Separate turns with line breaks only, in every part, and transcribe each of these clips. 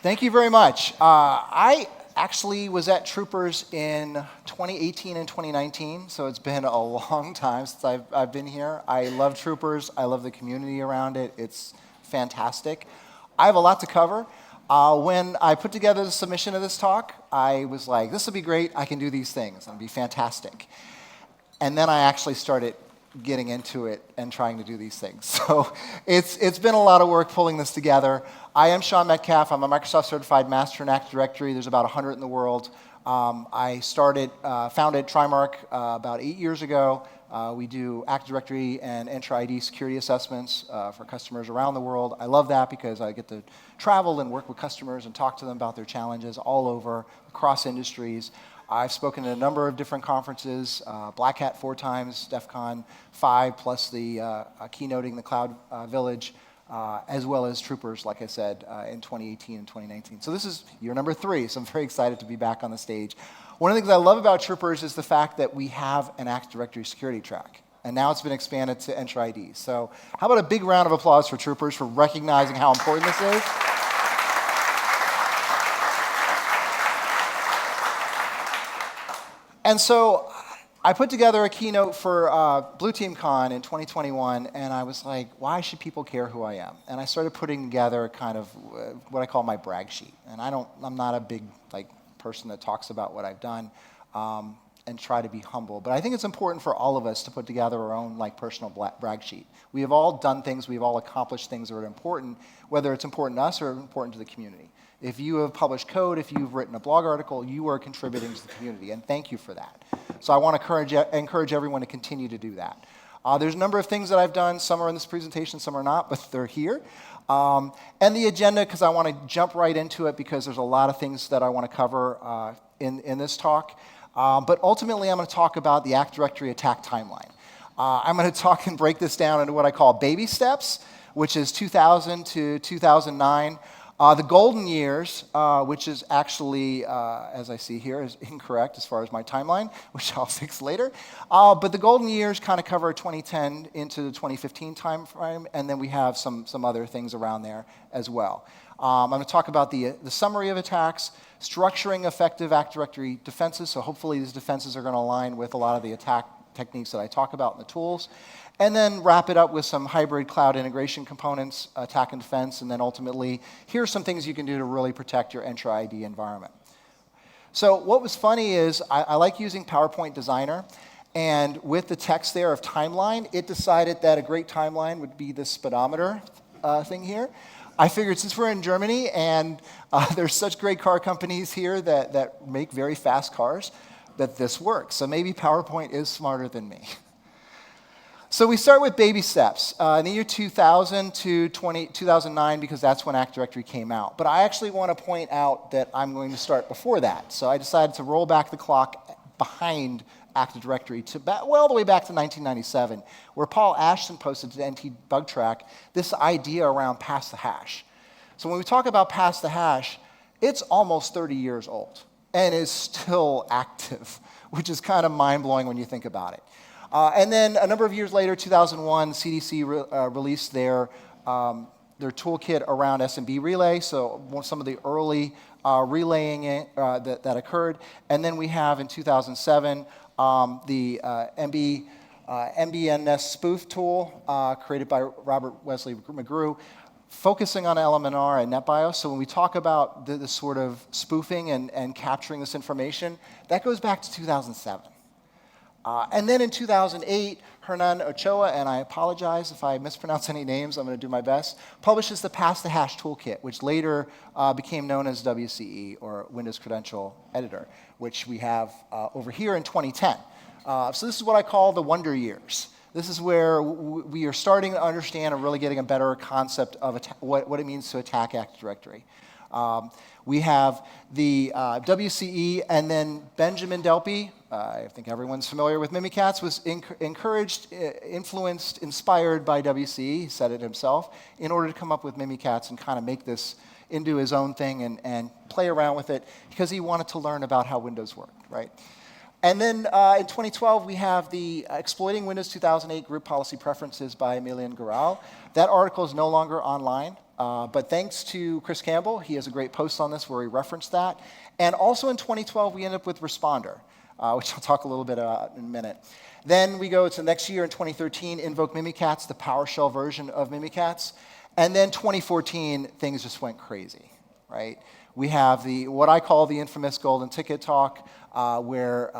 Thank you very much. I actually was at Troopers in 2018 and 2019, so it's been a long time since I've been here. I love Troopers. I love the community around it. It's fantastic. I have a lot to cover. When I put together the submission of this talk, I was like, this will be great. I can do these things. It'll be fantastic. And then I actually started getting into it and trying to do these things. So it's been a lot of work pulling this together. I am Sean Metcalf. I'm a Microsoft Certified Master in Active Directory. There's about 100 in the world. I founded Trimark about 8 years ago. We do Active Directory and Entra ID security assessments for customers around the world. I love that because I get to travel and work with customers and talk to them about their challenges all over, across industries. I've spoken at a number of different conferences, Black Hat 4 times, DEF CON 5, plus the keynoting the Cloud Village, as well as Troopers, like I said, in 2018 and 2019. So this is year number 3, so I'm very excited to be back on the stage. One of the things I love about Troopers is the fact that we have an Active Directory security track, and now it's been expanded to Entra ID. So how about a big round of applause for Troopers for recognizing how important this is? And so I put together a keynote for Blue Team Con in 2021, and I was like, why should people care who I am? And I started putting together kind of what I call my brag sheet. And I'm not a big person that talks about what I've done and try to be humble. But I think it's important for all of us to put together our own personal brag sheet. We have all done things, we've all accomplished things that are important, whether it's important to us or important to the community. If you have published code, if you've written a blog article, you are contributing to the community, and thank you for that. So I want to encourage everyone to continue to do that. There's a number of things that I've done. Some are in this presentation, some are not, but they're here. And the agenda, because I want to jump right into it, because there's a lot of things that I want to cover in this talk. But ultimately, I'm going to talk about the Active Directory attack timeline. I'm going to talk and break this down into what I call baby steps, which is 2000 to 2009. The golden years, which is actually, as I see here, is incorrect as far as my timeline, which I'll fix later. But the golden years kind of cover 2010 into the 2015 time frame, and then we have some other things around there as well. I'm going to talk about the summary of attacks, structuring effective Active Directory defenses, so hopefully these defenses are going to align with a lot of the attack techniques that I talk about in the tools. And then wrap it up with some hybrid cloud integration components, attack and defense, and then ultimately, here's some things you can do to really protect your Entra ID environment. So what was funny is I like using PowerPoint Designer, and with the text there of timeline, it decided that a great timeline would be this speedometer thing here. I figured since we're in Germany and there's such great car companies here that make very fast cars, that this works. So maybe PowerPoint is smarter than me. So we start with baby steps in the year 2000 to 2009, because that's when Active Directory came out. But I actually want to point out that I'm going to start before that. So I decided to roll back the clock behind Active Directory to all the way back to 1997, where Paul Ashton posted to NT Bug Track this idea around pass the hash. So when we talk about pass the hash, it's almost 30 years old and is still active, which is kind of mind-blowing when you think about it. And then a number of years later, 2001, CDC released their toolkit around SMB relay, so some of the early relaying that occurred. And then we have in 2007 the MBNS spoof tool created by Robert Wesley McGrew, focusing on LMNR and NetBIOS. So when we talk about this sort of spoofing and capturing this information, that goes back to 2007. And then in 2008, Hernan Ochoa, and I apologize if I mispronounce any names, I'm going to do my best, publishes the Pass the Hash toolkit, which later became known as WCE, or Windows Credential Editor, which we have over here in 2010. So this is what I call the wonder years. This is where we are starting to understand and really getting a better concept of what it means to attack Active Directory. We have the WCE, and then Benjamin Delpy, I think everyone's familiar with Mimikatz, was encouraged, influenced, inspired by WCE, he said it himself, in order to come up with Mimikatz and kind of make this into his own thing and play around with it, because he wanted to learn about how Windows worked, right? And then in 2012, we have the Exploiting Windows 2008 Group Policy Preferences by Emilian Gural. That article is no longer online. But thanks to Chris Campbell, he has a great post on this where he referenced that. And also in 2012, we ended up with Responder, which I'll talk a little bit about in a minute. Then we go to the next year in 2013, Invoke Mimikatz, the PowerShell version of Mimikatz. And then 2014, things just went crazy, right? We have what I call the infamous golden ticket talk, where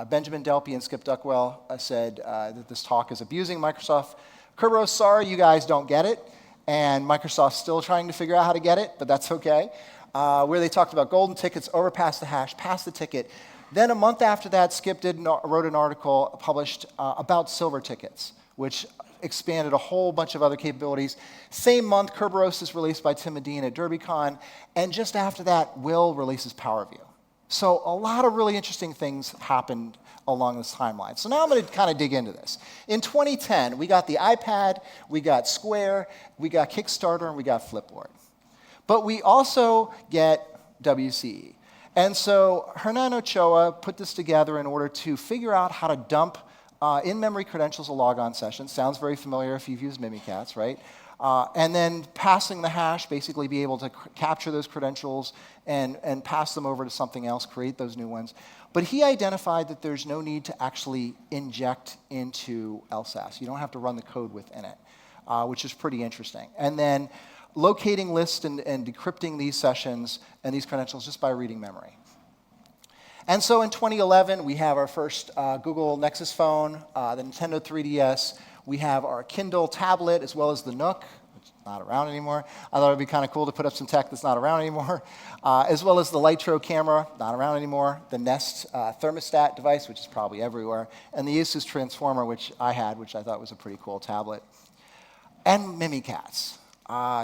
Benjamin Delpy and Skip Duckwell said that this talk is abusing Microsoft. Kerberos, sorry, you guys don't get it. And Microsoft's still trying to figure out how to get it, but that's okay. Where they talked about golden tickets, overpass the hash, pass the ticket. Then a month after that, Skip wrote an article published about silver tickets, which expanded a whole bunch of other capabilities. Same month, Kerberos is released by Tim Medina at DerbyCon, and just after that, Will releases PowerView. So a lot of really interesting things happened along this timeline. So now I'm going to kind of dig into this. In 2010, we got the iPad, we got Square, we got Kickstarter, and we got Flipboard. But we also get WCE. And so Hernan Ochoa put this together in order to figure out how to dump in-memory credentials of logon sessions. Sounds very familiar if you've used Mimikatz, right? And then passing the hash, basically be able to capture those credentials and pass them over to something else, create those new ones. But he identified that there's no need to actually inject into LSASS. You don't have to run the code within it, which is pretty interesting. And then locating lists and decrypting these sessions and these credentials just by reading memory. And so in 2011, we have our first Google Nexus phone, the Nintendo 3DS. We have our Kindle tablet, as well as the Nook, which is not around anymore. I thought it would be kind of cool to put up some tech that's not around anymore, as well as the Lytro camera, not around anymore, the Nest thermostat device, which is probably everywhere, and the Asus Transformer, which I had, which I thought was a pretty cool tablet, and Mimikatz.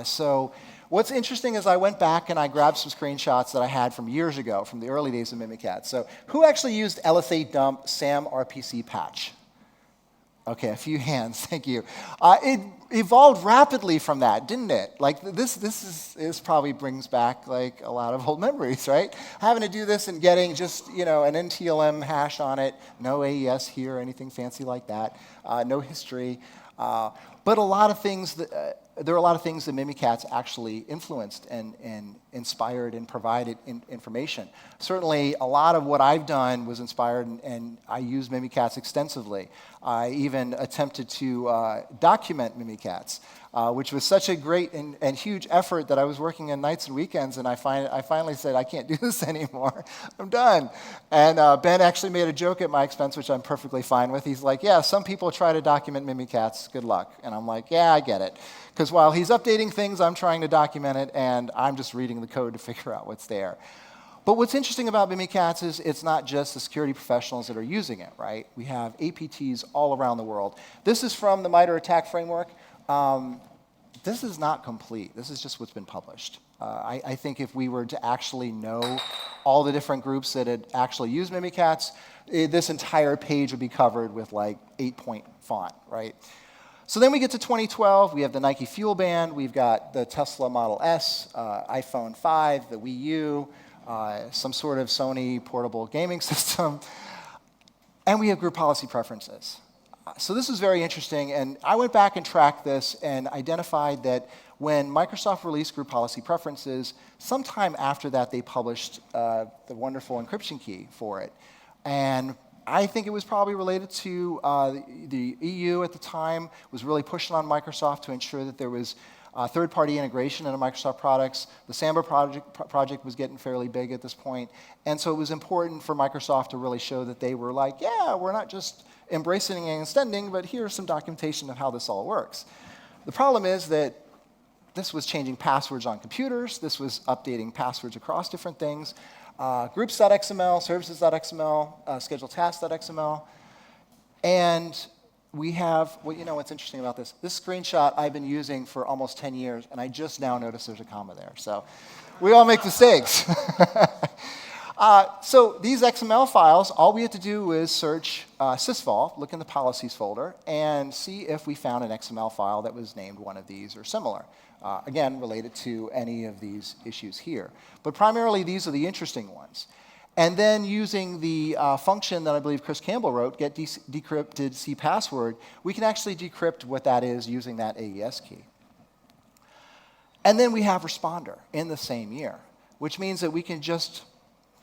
So what's interesting is I went back and I grabbed some screenshots that I had from years ago, from the early days of Mimikatz. So who actually used LSA dump SAM RPC patch? Okay, a few hands, thank you. It evolved rapidly from that, didn't it? Like this probably brings back like a lot of old memories, right? Having to do this and getting just an NTLM hash on it, no AES here, anything fancy like that, no history. But a lot of things there are a lot of things that Mimikatz actually influenced and inspired and provided information. Certainly, a lot of what I've done was inspired, and I use Mimikatz extensively. I even attempted to document Mimikatz, which was such a great and huge effort that I was working on nights and weekends, and I finally said, I can't do this anymore. I'm done. And Ben actually made a joke at my expense, which I'm perfectly fine with. He's like, yeah, some people try to document Mimikatz. Good luck. And I'm like, yeah, I get it. Because while he's updating things, I'm trying to document it, and I'm just reading the code to figure out what's there. But what's interesting about Mimikatz is it's not just the security professionals that are using it, right? We have APTs all around the world. This is from the MITRE ATT&CK framework. This is not complete. This is just what's been published. I think if we were to actually know all the different groups that had actually used Mimikatz, this entire page would be covered with like 8-point font, right? So then we get to 2012. We have the Nike Fuel Band. We've got the Tesla Model S, iPhone 5, the Wii U, some sort of Sony portable gaming system. And we have group policy preferences. So this is very interesting, and I went back and tracked this and identified that when Microsoft released group policy preferences, sometime after that they published the wonderful encryption key for it. And I think it was probably related to the EU at the time was really pushing on Microsoft to ensure that there was third-party integration into Microsoft products. The Samba project was getting fairly big at this point, and so it was important for Microsoft to really show that they were like, yeah, we're not just embracing and extending, but here's some documentation of how this all works. The problem is that this was changing passwords on computers. This was updating passwords across different things. Groups.xml, services.xml, scheduled tasks.xml. And we have, what's interesting about this? This screenshot I've been using for almost 10 years, and I just now noticed there's a comma there. So we all make mistakes. So these XML files, all we had to do was search sysvol, look in the policies folder, and see if we found an XML file that was named one of these or similar. Again, related to any of these issues here. But primarily, these are the interesting ones. And then using the function that I believe Chris Campbell wrote, get decrypted cpassword, we can actually decrypt what that is using that AES key. And then we have Responder in the same year, which means that we can just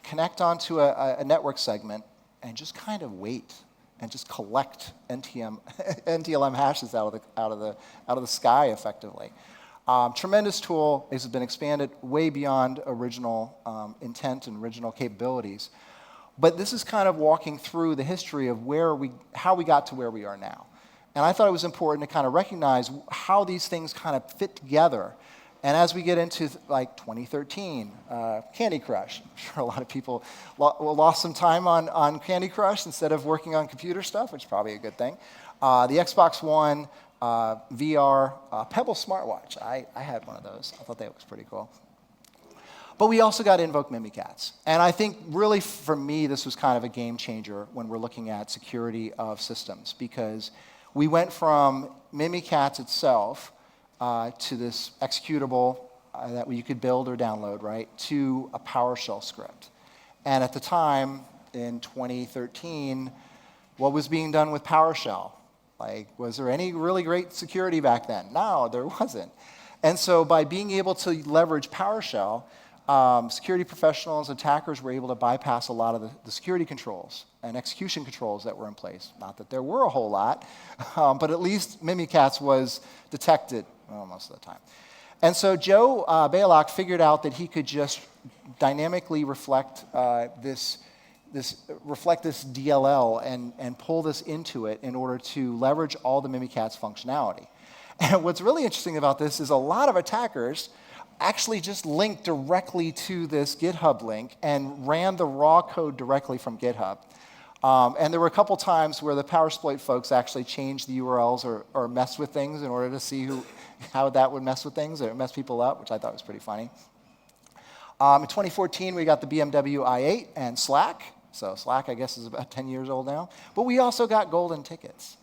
connect onto a network segment and just kind of wait and just collect NTLM hashes out of the sky effectively. Tremendous tool. This has been expanded way beyond original intent and original capabilities. But this is kind of walking through the history of how we got to where we are now. And I thought it was important to kind of recognize how these things kind of fit together. And as we get into like 2013, Candy Crush, I'm sure a lot of people lost some time on Candy Crush instead of working on computer stuff, which is probably a good thing. The Xbox One, VR, Pebble smartwatch. I had one of those. I thought that was pretty cool. But we also got Invoke Mimikatz. And I think really for me, this was kind of a game changer when we're looking at security of systems, because we went from Mimikatz itself to this executable that you could build or download, right, to a PowerShell script. And at the time, in 2013, what was being done with PowerShell? Like, was there any really great security back then? No, there wasn't. And so by being able to leverage PowerShell, security professionals, attackers were able to bypass a lot of the security controls and execution controls that were in place. Not that there were a whole lot, but at least Mimikatz was detected most of the time. And so Joe Baylock figured out that he could just dynamically reflect this DLL and pull this into it in order to leverage all the Mimikatz functionality. And what's really interesting about this is a lot of attackers actually just linked directly to this GitHub link and ran the raw code directly from GitHub. And there were a couple times where the Powersploit folks actually changed the URLs or messed with things in order to see how that would mess with things or mess people up, which I thought was pretty funny. In 2014, we got the BMW i8 and Slack. So Slack, I guess, is about 10 years old now. But we also got golden tickets.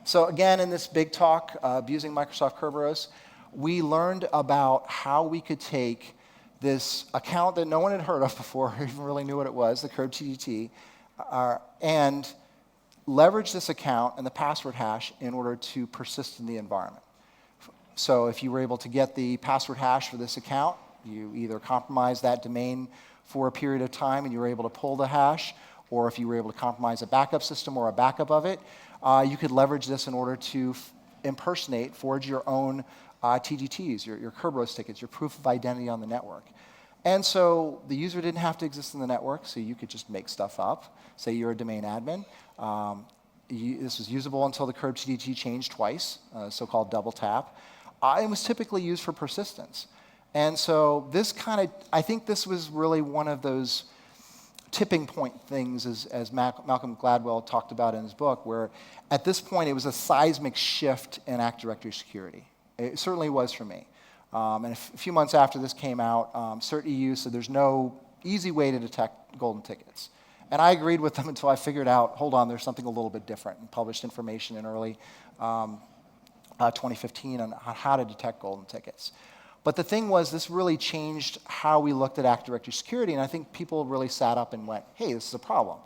So again, in this big talk, abusing Microsoft Kerberos, we learned about how we could take this account that no one had heard of before, or even really knew what it was, the KRB-TGT, and leverage this account and the password hash in order to persist in the environment. So if you were able to get the password hash for this account, you either compromise that domain for a period of time and you were able to pull the hash, or if you were able to compromise a backup system or a backup of it, you could leverage this in order to forge your own TGTs, your Kerberos tickets, your proof of identity on the network. And so the user didn't have to exist in the network, so you could just make stuff up. Say you're a domain admin. This was usable until the KRB-TGT changed twice, so-called double tap. It was typically used for persistence. And so I think this was really one of those tipping point things, as Malcolm Gladwell talked about in his book, where at this point it was a seismic shift in Active Directory security. It certainly was for me. And a few months after this came out, CERT EU said there's no easy way to detect golden tickets. And I agreed with them until I figured out, hold on, there's something a little bit different, and published information in early 2015 on how to detect golden tickets. But the thing was, this really changed how we looked at Active Directory security, and I think people really sat up and went, hey, this is a problem.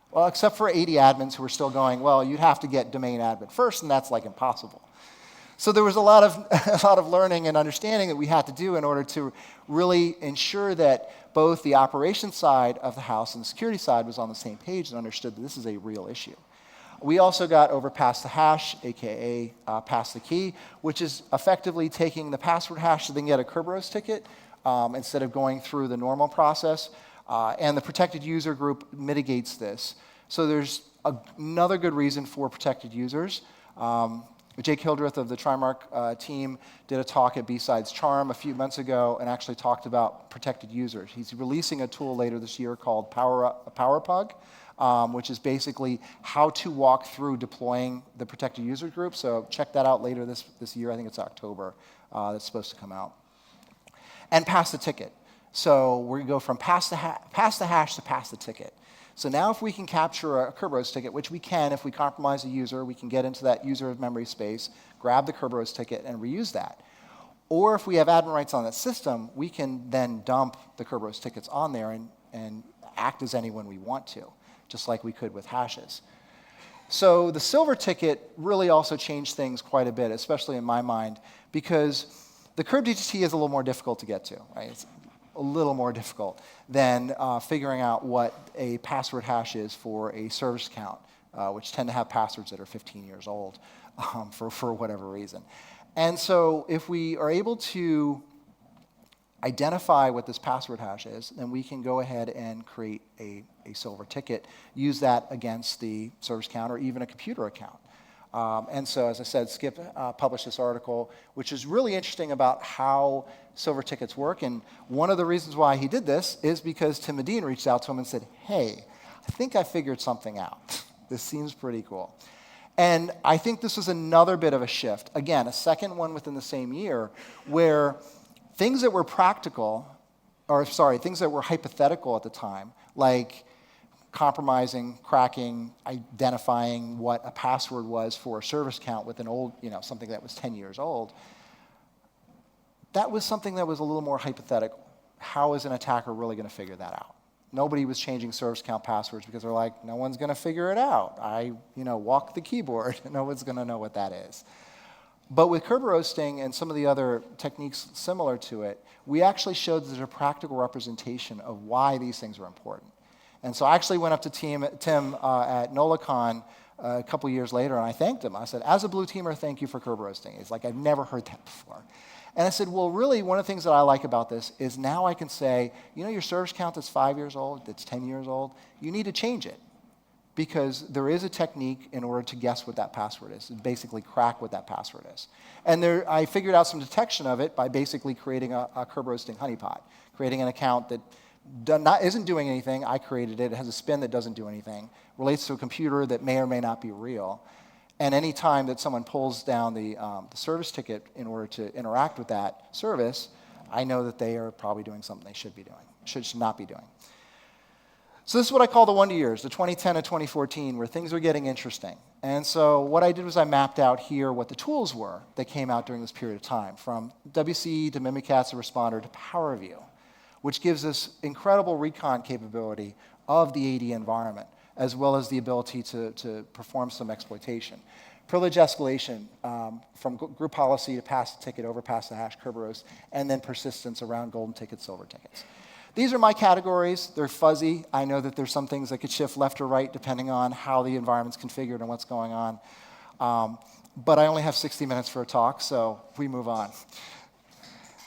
Well, except for 80 admins who were still going, well, you'd have to get domain admin first, and that's like impossible. So there was a lot of learning and understanding that we had to do in order to really ensure that both the operations side of the house and the security side was on the same page and understood that this is a real issue. We also got over pass the hash, aka pass the key, which is effectively taking the password hash so they can get a Kerberos ticket instead of going through the normal process. And the protected user group mitigates this. So there's another good reason for protected users. Jake Hildreth of the Trimark team did a talk at B-Sides Charm a few months ago and actually talked about protected users. He's releasing a tool later this year called PowerPug, which is basically how to walk through deploying the protected user group. So check that out later this year. I think it's October that's supposed to come out. And pass the ticket. So we go from pass the hash to pass the ticket. So now if we can capture a Kerberos ticket, which we can if we compromise a user, we can get into that user memory space, grab the Kerberos ticket, and reuse that. Or if we have admin rights on that system, we can then dump the Kerberos tickets on there and act as anyone we want to, just like we could with hashes. So the silver ticket really also changed things quite a bit, especially in my mind, because The curved DTT is a little more difficult to get to, right? It's a little more difficult than figuring out what a password hash is for a service account, which tend to have passwords that are 15 years old for whatever reason. And so if we are able to identify what this password hash is, then we can go ahead and create a silver ticket, use that against the service account or even a computer account. And so, as I said, Skip published this article, which is really interesting about how silver tickets work. And one of the reasons why he did this is because Tim Medine reached out to him and said, hey, I think I figured something out. This seems pretty cool. And I think this was another bit of a shift. Again, a second one within the same year, where things that were practical, or sorry, things that were hypothetical at the time, like compromising, cracking, identifying what a password was for a service account with an old, something that was 10 years old, that was something that was a little more hypothetical. How is an attacker really going to figure that out? Nobody was changing service account passwords because they're like, no one's going to figure it out. I, walk the keyboard. No one's going to know what that is. But with Kerberoasting and some of the other techniques similar to it, we actually showed that there's a practical representation of why these things are important. And so I actually went up to Tim at NOLACon a couple years later, and I thanked him. I said, as a blue teamer, thank you for Kerberoasting. It's like, I've never heard that before. And I said, well, really, one of the things that I like about this is now I can say, your service account that's 5 years old, that's 10 years old, you need to change it. Because there is a technique in order to guess what that password is, and basically crack what that password is. And I figured out some detection of it by basically creating a Kerberoasting honeypot, creating an account that isn't doing anything. I created it. It has a spin that doesn't do anything, relates to a computer that may or may not be real. And any time that someone pulls down the service ticket in order to interact with that service, I know that they are probably doing something they should be doing, should not be doing. So this is what I call the wonder years, the 2010 to 2014, where things were getting interesting. And so what I did was I mapped out here what the tools were that came out during this period of time, from WCE to Mimikatz to Responder to PowerView, which gives us incredible recon capability of the AD environment, as well as the ability to perform some exploitation. Privilege escalation from group policy to pass the ticket, overpass the hash, Kerberoast, and then persistence around golden tickets, silver tickets. These are my categories. They're fuzzy. I know that there's some things that could shift left or right depending on how the environment's configured and what's going on. But I only have 60 minutes for a talk, so we move on.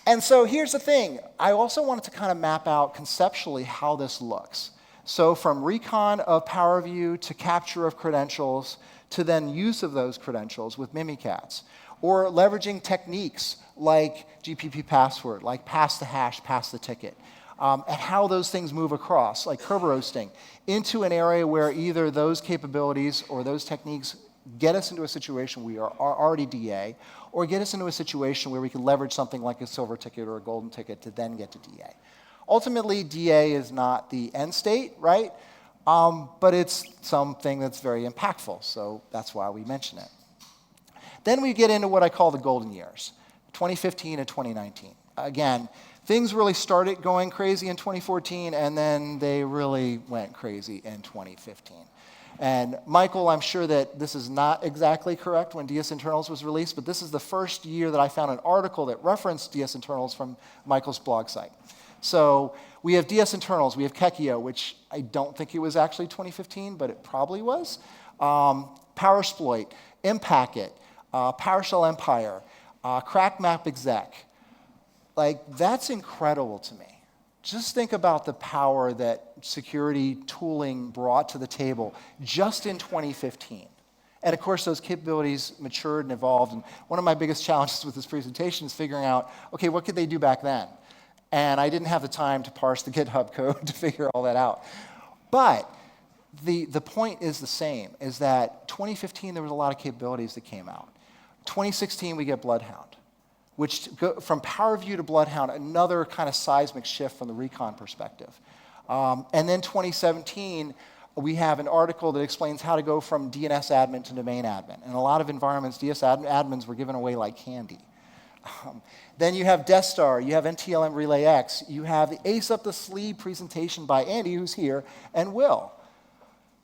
And so here's the thing. I also wanted to kind of map out conceptually how this looks. So from recon of PowerView to capture of credentials to then use of those credentials with Mimikatz, or leveraging techniques like GPP password, like pass the hash, pass the ticket, and how those things move across, like Kerberoasting, into an area where either those capabilities or those techniques get us into a situation where we are already DA, or get us into a situation where we can leverage something like a silver ticket or a golden ticket to then get to DA. Ultimately, DA is not the end state, right? But it's something that's very impactful, so that's why we mention it. Then we get into what I call the golden years, 2015 and 2019. Again, things really started going crazy in 2014, and then they really went crazy in 2015. And Michael, I'm sure that this is not exactly correct when DS Internals was released, but this is the first year that I found an article that referenced DS Internals from Michael's blog site. So we have DS Internals, we have Kekio, which I don't think it was actually 2015, but it probably was. PowerSploit, Impacket, PowerShell Empire, CrackMap Exec. Like, that's incredible to me. Just think about the power that security tooling brought to the table just in 2015. And of course, those capabilities matured and evolved. And one of my biggest challenges with this presentation is figuring out, okay, what could they do back then? And I didn't have the time to parse the GitHub code to figure all that out. But the point is the same, is that 2015, there was a lot of capabilities that came out. 2016, we get Bloodhound, which from PowerView to Bloodhound, another kind of seismic shift from the recon perspective. And then 2017, we have an article that explains how to go from DNS admin to domain admin. In a lot of environments, DS admins were given away like candy. Then you have Death Star, you have NTLM Relay X, you have the Ace Up the Sleeve presentation by Andy, who's here, and Will.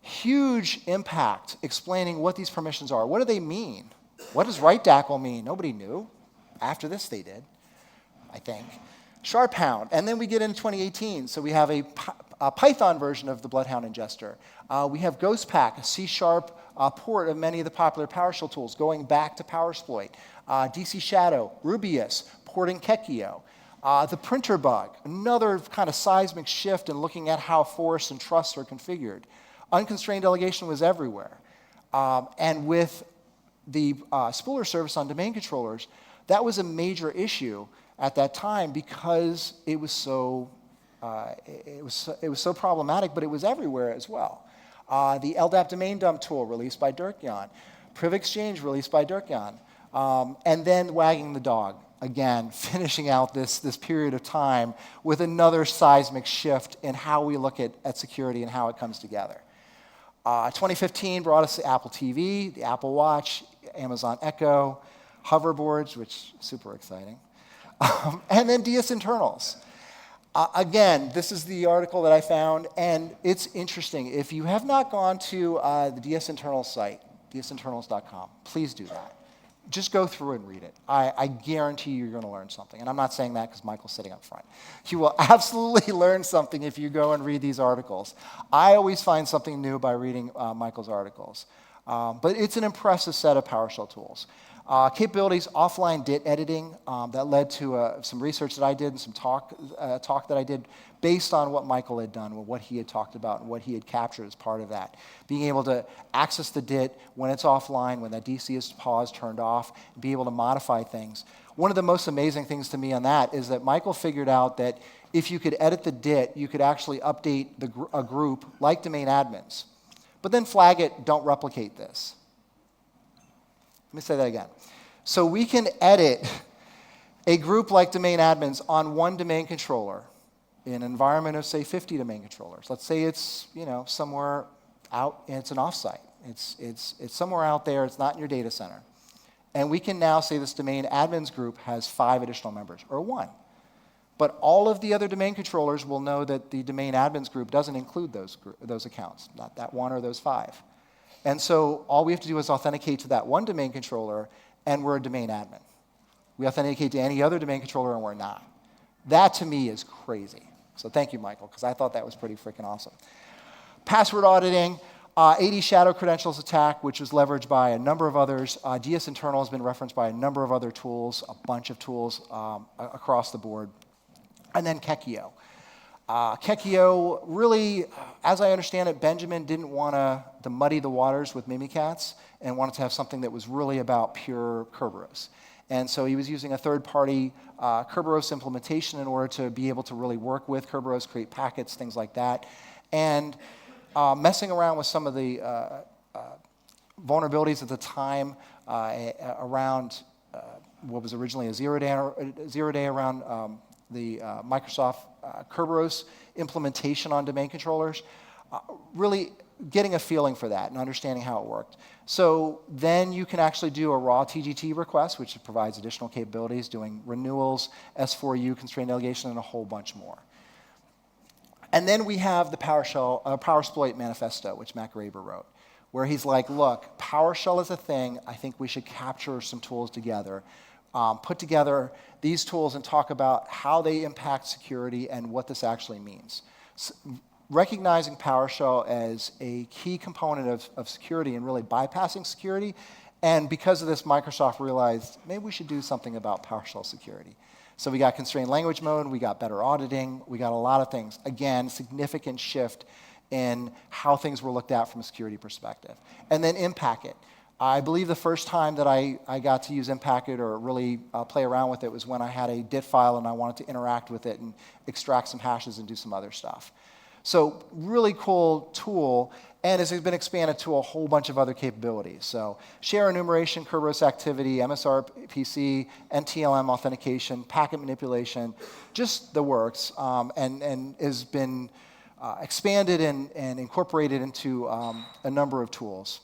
Huge impact explaining what these permissions are. What do they mean? What does write DACL mean? Nobody knew. After this, they did. I think. Sharphound. And then we get into 2018. So we have a Python version of the Bloodhound ingester. We have GhostPack, a C# port of many of the popular PowerShell tools, going back to PowerSploit. DC Shadow, Rubius, porting Kekio. The printer bug, another kind of seismic shift in looking at how forests and trusts are configured. Unconstrained delegation was everywhere. And with the spooler service on domain controllers, that was a major issue at that time because it was so problematic, but it was everywhere as well. The LDAP domain dump tool released by Dirk-Jan, PrivExchange released by Dirk-Jan, and then wagging the dog. Again, finishing out this period of time with another seismic shift in how we look at security and how it comes together. 2015 brought us the Apple TV, the Apple Watch, Amazon Echo, hoverboards, which is super exciting, and then DS internals. Again, this is the article that I found, and it's interesting. If you have not gone to the DS internals site, dsinternals.com, please do that. Just go through and read it. I guarantee you're going to learn something. And I'm not saying that because Michael's sitting up front. You will absolutely learn something if you go and read these articles. I always find something new by reading Michael's articles. But it's an impressive set of PowerShell tools. Capabilities, offline DIT editing, that led to some research that I did and some talk that I did based on what Michael had done, what he had talked about, and what he had captured as part of that. Being able to access the DIT when it's offline, when that DC is paused, turned off, and be able to modify things. One of the most amazing things to me on that is that Michael figured out that if you could edit the DIT, you could actually update a group like domain admins. But then flag it, don't replicate this. Let me say that again. So we can edit a group like domain admins on one domain controller in an environment of, say, 50 domain controllers. Let's say it's, somewhere out, and it's an offsite. It's somewhere out there, it's not in your data center. And we can now say this domain admins group has 5 additional members, or 1. But all of the other domain controllers will know that the domain admins group doesn't include those accounts, not that 1 or those 5. And so all we have to do is authenticate to that one domain controller, and we're a domain admin. We authenticate to any other domain controller, and we're not. That, to me, is crazy. So thank you, Michael, because I thought that was pretty freaking awesome. Password auditing, AD shadow credentials attack, which was leveraged by a number of others. DS internal has been referenced by a number of other tools, a bunch of tools across the board. And then Kekio. Kekio, really, as I understand it, Benjamin didn't want to muddy the waters with Mimikatz and wanted to have something that was really about pure Kerberos. And so he was using a third-party Kerberos implementation in order to be able to really work with Kerberos, create packets, things like that. And messing around with some of the vulnerabilities at the time around what was originally a zero day around the Microsoft Kerberos implementation on domain controllers, really getting a feeling for that and understanding how it worked. So then you can actually do a raw TGT request, which provides additional capabilities, doing renewals, S4U, constrained delegation, and a whole bunch more. And then we have the PowerSploit manifesto, which Matt Graber wrote, where he's like, look, PowerShell is a thing. I think we should capture some tools together, put together these tools and talk about how they impact security and what this actually means. Recognizing PowerShell as a key component of security and really bypassing security. And because of this, Microsoft realized maybe we should do something about PowerShell security. So we got constrained language mode, we got better auditing, we got a lot of things. Again, significant shift in how things were looked at from a security perspective. And then Impacket. I believe the first time that I got to use Impacket or really play around with it was when I had a DIT file and I wanted to interact with it and extract some hashes and do some other stuff. So really cool tool, and it's been expanded to a whole bunch of other capabilities. So share enumeration, Kerberos activity, MSRPC, NTLM authentication, packet manipulation, just the works, and has been expanded and incorporated into a number of tools.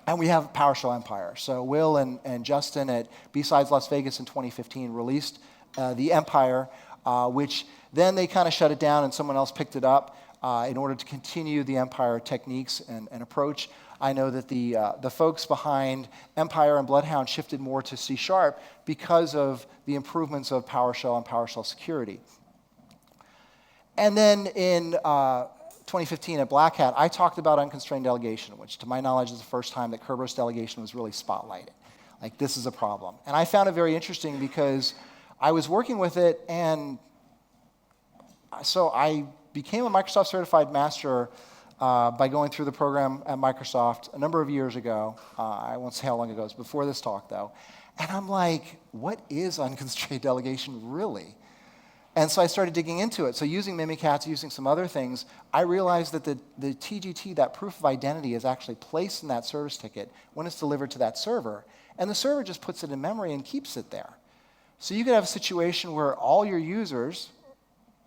And we have PowerShell Empire. So Will and Justin at B-Sides Las Vegas in 2015 released the Empire, which then they kind of shut it down and someone else picked it up. in order to continue the Empire techniques and approach. I know that the folks behind Empire and Bloodhound shifted more to C# because of the improvements of PowerShell and PowerShell security. And then in 2015 at Black Hat, I talked about unconstrained delegation, which to my knowledge is the first time that Kerberos delegation was really spotlighted. Like, this is a problem. And I found it very interesting because I was working with it, and so I became a Microsoft Certified Master by going through the program at Microsoft a number of years ago. I won't say how long ago, it was before this talk, though. And I'm like, what is unconstrained delegation really? And so I started digging into it. So using Mimikatz, using some other things, I realized that the TGT, that proof of identity, is actually placed in that service ticket when it's delivered to that server. And the server just puts it in memory and keeps it there. So you could have a situation where all your users,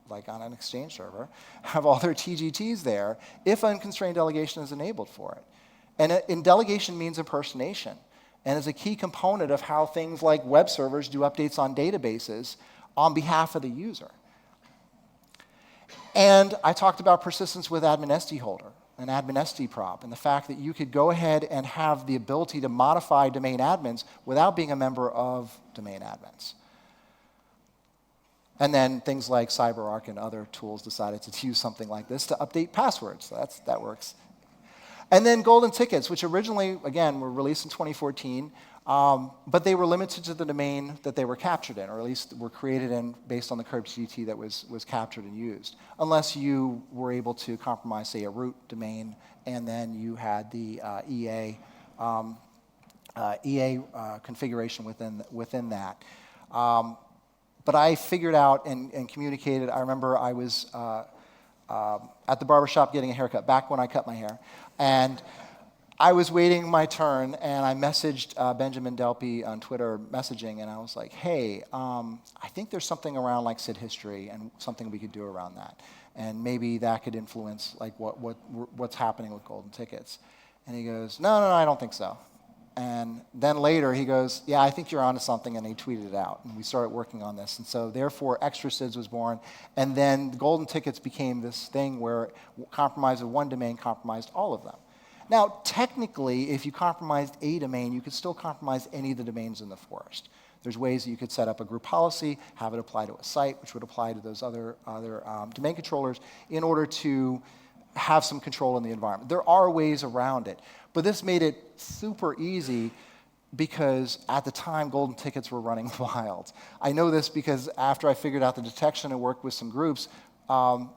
like on an Exchange server, have all their TGTs there if unconstrained delegation is enabled for it. And delegation means impersonation, and is a key component of how things like web servers do updates on databases on behalf of the user. And I talked about persistence with admin SD holder and admin SD prop, and the fact that you could go ahead and have the ability to modify domain admins without being a member of domain admins. And then things like CyberArk and other tools decided to use something like this to update passwords. So that works. And then golden tickets, which originally, again, were released in 2014, but they were limited to the domain that they were captured in, or at least were created in based on the KERB-TGT that was captured and used, unless you were able to compromise, say, a root domain, and then you had the EA configuration within that. But I figured out and communicated. I remember I was at the barbershop getting a haircut, back when I cut my hair. And I was waiting my turn, and I messaged Benjamin Delpy on Twitter messaging, and I was like, hey, I think there's something around like SID history and something we could do around that. And maybe that could influence like what's happening with golden tickets. And he goes, no, I don't think so. And then later he goes, yeah, I think you're onto something, and he tweeted it out. And we started working on this. And so therefore, Extra SIDS was born. And then the golden tickets became this thing where compromise of one domain compromised all of them. Now, technically, if you compromised a domain, you could still compromise any of the domains in the forest. There's ways that you could set up a group policy, have it apply to a site, which would apply to those other domain controllers, in order to have some control in the environment. There are ways around it. But this made it super easy because at the time, golden tickets were running wild. I know this because after I figured out the detection and worked with some groups,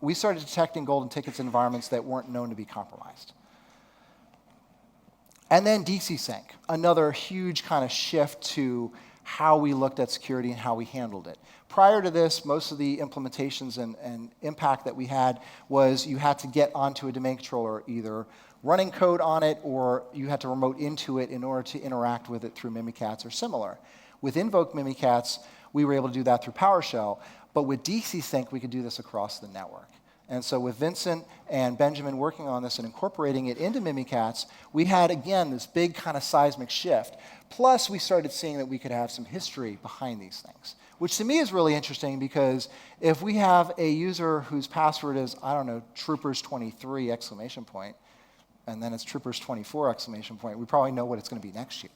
we started detecting golden tickets in environments that weren't known to be compromised. And then DC sync, another huge kind of shift to how we looked at security and how we handled it. Prior to this, most of the implementations and impact that we had was you had to get onto a domain controller, either running code on it or you had to remote into it in order to interact with it through Mimikatz or similar. With Invoke Mimikatz, we were able to do that through PowerShell, but with DC sync, we could do this across the network. And so with Vincent and Benjamin working on this and incorporating it into Mimikatz, we had, again, this big kind of seismic shift. Plus, we started seeing that we could have some history behind these things, which to me is really interesting because if we have a user whose password is, I don't know, TROOPERS24 exclamation point, and then it's TROOPERS24 exclamation point, we probably know what it's going to be next year.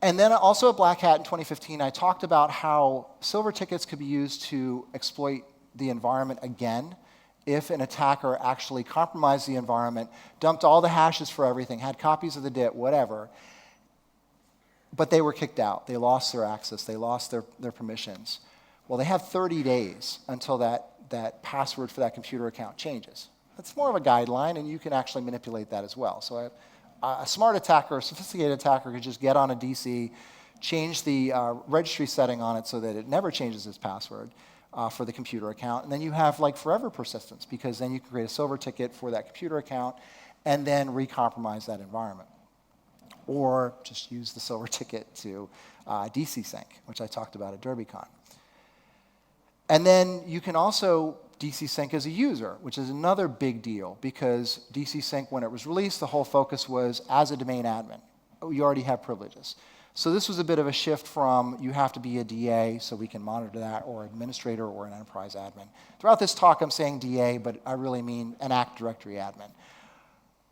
And then also at Black Hat in 2015, I talked about how silver tickets could be used to exploit the environment again if an attacker actually compromised the environment, dumped all the hashes for everything, had copies of the DIT, whatever, but they were kicked out. They lost their access. They lost their permissions. Well, they have 30 days until that password for that computer account changes. That's more of a guideline, and you can actually manipulate that as well. So a smart attacker, a sophisticated attacker could just get on a DC, change the registry setting on it so that it never changes its password for the computer account, and then you have like forever persistence because then you can create a silver ticket for that computer account and then recompromise that environment. Or just use the silver ticket to DC sync, which I talked about at DerbyCon. And then you can also DC sync as a user, which is another big deal because DC sync, when it was released, the whole focus was as a domain admin. You already have privileges. So this was a bit of a shift from you have to be a DA so we can monitor that, or administrator, or an enterprise admin. Throughout this talk I'm saying DA, but I really mean an Active Directory admin.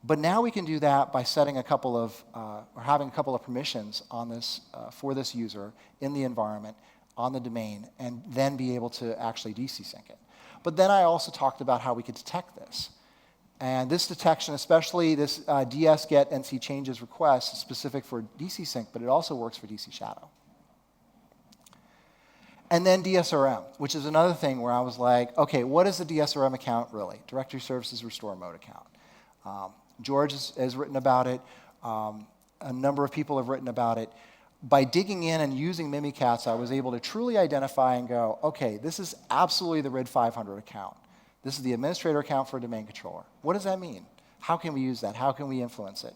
But now we can do that by setting a couple of, or having a couple of permissions on this, for this user in the environment, on the domain, and then be able to actually DC sync it. But then I also talked about how we could detect this. And this detection, especially this DS get NC changes request, is specific for DC sync, but it also works for DC shadow. And then DSRM, which is another thing where I was like, okay, what is the DSRM account really? Directory Services Restore Mode account. George has written about it. A number of people have written about it. By digging in and using Mimikatz, I was able to truly identify and go, okay, this is absolutely the RID 500 account. This is the administrator account for a domain controller. What does that mean? How can we use that? How can we influence it?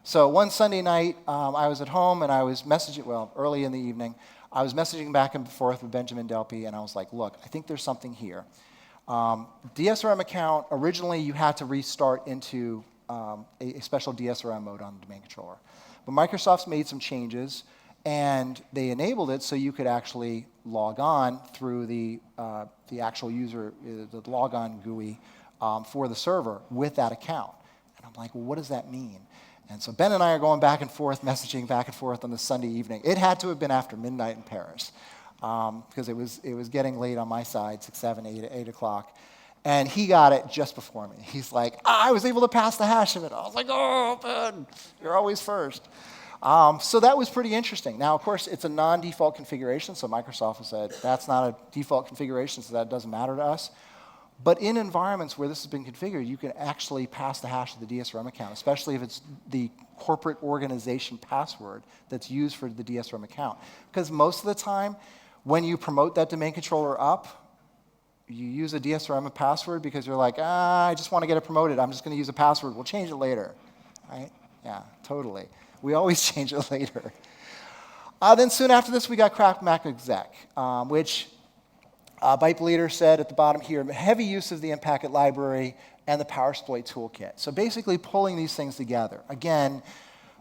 So one Sunday night, I was at home and I was messaging, well, early in the evening, I was messaging back and forth with Benjamin Delpy, and I was like, look, I think there's something here. DSRM account, originally you had to restart into a special DSRM mode on the domain controller. But Microsoft's made some changes, and they enabled it so you could actually log on through the actual user, the logon GUI for the server with that account. And I'm like, well, what does that mean? And so Ben and I are going back and forth, messaging back and forth on this Sunday evening. It had to have been after midnight in Paris, because it was getting late on my side, 6, 7, 8 o'clock. And he got it just before me. He's like, I was able to pass the hash of it. I was like, oh, Ben, you're always first. So that was pretty interesting. Now, of course, it's a non-default configuration, so Microsoft has said that's not a default configuration, so that doesn't matter to us. But in environments where this has been configured, you can actually pass the hash of the DSRM account, especially if it's the corporate organization password that's used for the DSRM account. Because most of the time, when you promote that domain controller up, you use a DSRM password because you're like, I just want to get it promoted. I'm just going to use a password. We'll change it later. Right? Yeah, totally. We always change it later. Then soon after this, we got Cracked Mac Exec, which Byte Leader said at the bottom here, heavy use of the Impacket library and the PowerSploit toolkit. So basically pulling these things together. Again,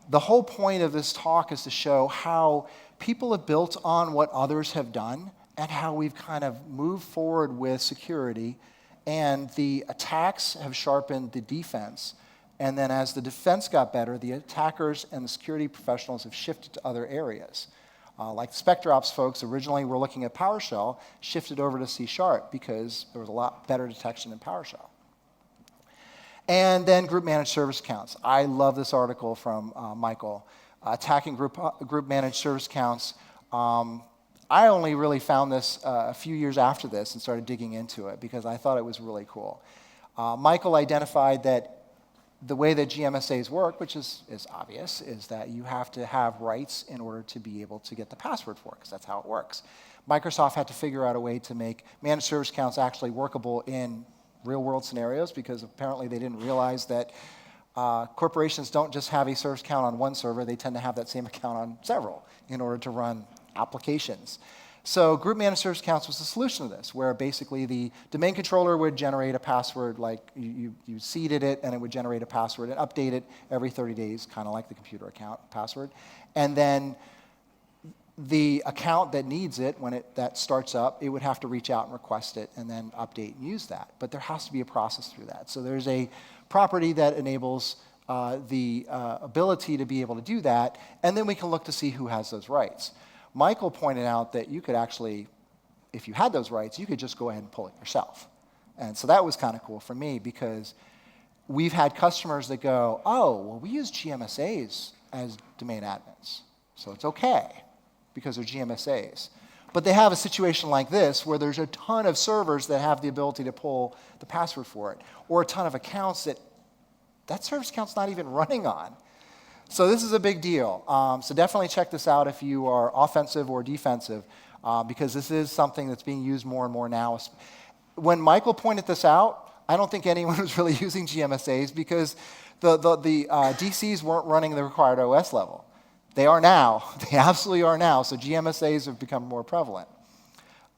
the whole point of this talk is to show how people have built on what others have done and how we've kind of moved forward with security, and the attacks have sharpened the defense. And then as the defense got better, the attackers and the security professionals have shifted to other areas. Like the SpectreOps folks originally were looking at PowerShell, shifted over to C# because there was a lot better detection in PowerShell. And then group managed service accounts. I love this article from Michael. Attacking group managed service accounts. I only really found this a few years after this and started digging into it because I thought it was really cool. Michael identified that the way that GMSAs work, which is obvious, is that you have to have rights in order to be able to get the password for it, because that's how it works. Microsoft had to figure out a way to make managed service accounts actually workable in real-world scenarios, because apparently they didn't realize that corporations don't just have a service account on one server, they tend to have that same account on several in order to run applications. So group managed service accounts was the solution to this, where basically the domain controller would generate a password, like you seeded it, and it would generate a password and update it every 30 days, kind of like the computer account password. And then the account that needs it, when that starts up, it would have to reach out and request it and then update and use that. But there has to be a process through that. So there's a property that enables the ability to be able to do that, and then we can look to see who has those rights. Michael pointed out that you could actually, if you had those rights, you could just go ahead and pull it yourself. And so that was kind of cool for me, because we've had customers that go, oh, well, we use GMSAs as domain admins, so it's okay because they're GMSAs. But they have a situation like this where there's a ton of servers that have the ability to pull the password for it, or a ton of accounts that service account's not even running on. So this is a big deal. So definitely check this out if you are offensive or defensive, because this is something that's being used more and more now. When Michael pointed this out, I don't think anyone was really using GMSAs, because the DCs weren't running the required OS level. They are now. They absolutely are now. So GMSAs have become more prevalent.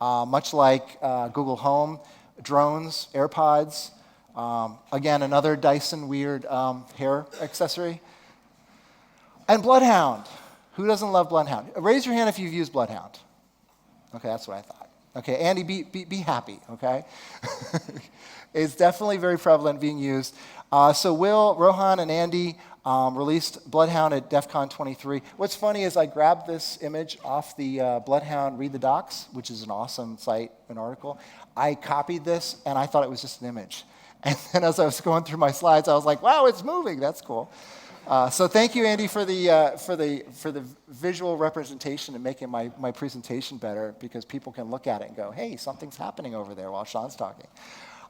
Much like Google Home, drones, AirPods, again, another Dyson weird hair accessory. And Bloodhound. Who doesn't love Bloodhound? Raise your hand if you've used Bloodhound. Okay, that's what I thought. Okay, Andy, be happy, okay? It's definitely very prevalent being used. So Will, Rohan, and Andy released Bloodhound at DEF CON 23. What's funny is I grabbed this image off the Bloodhound Read the Docs, which is an awesome site, an article. I copied this, and I thought it was just an image. And then as I was going through my slides, I was like, wow, it's moving. That's cool. So thank you, Andy, for the visual representation and making my presentation better, because people can look at it and go, hey, something's happening over there while Sean's talking.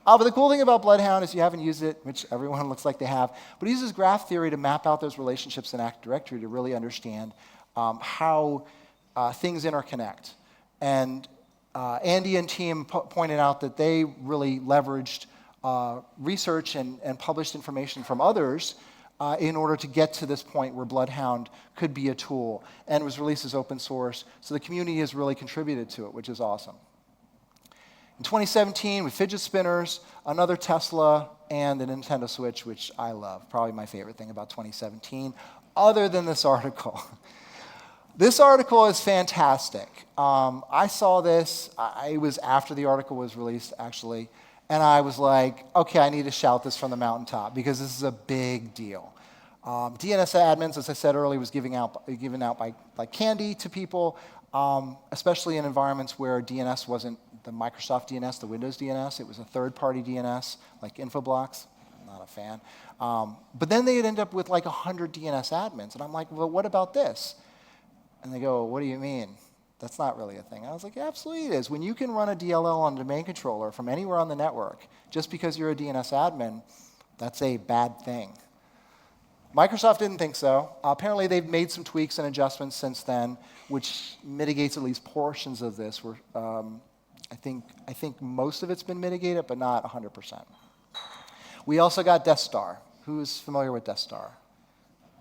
But the cool thing about Bloodhound is you haven't used it, which everyone looks like they have, but it uses graph theory to map out those relationships in Active Directory to really understand how things interconnect. And Andy and team pointed out that they really leveraged research and published information from others in order to get to this point where Bloodhound could be a tool, and it was released as open source. So the community has really contributed to it, which is awesome. In 2017, with fidget spinners, another Tesla, and the Nintendo Switch, which I love. Probably my favorite thing about 2017, other than this article. This article is fantastic. I saw this. It was after the article was released, actually. And I was like, okay, I need to shout this from the mountaintop, because this is a big deal. DNS admins, as I said earlier, was given out by candy to people, especially in environments where DNS wasn't the Microsoft DNS, the Windows DNS. It was a third-party DNS, like Infoblox. I'm not a fan. But then they'd end up with like 100 DNS admins. And I'm like, well, what about this? And they go, what do you mean? That's not really a thing. I was like, yeah, absolutely it is. When you can run a DLL on a domain controller from anywhere on the network, just because you're a DNS admin, that's a bad thing. Microsoft didn't think so. Apparently, they've made some tweaks and adjustments since then, which mitigates at least portions of this. I think most of it's been mitigated, but not 100%. We also got Death Star. Who's familiar with Death Star?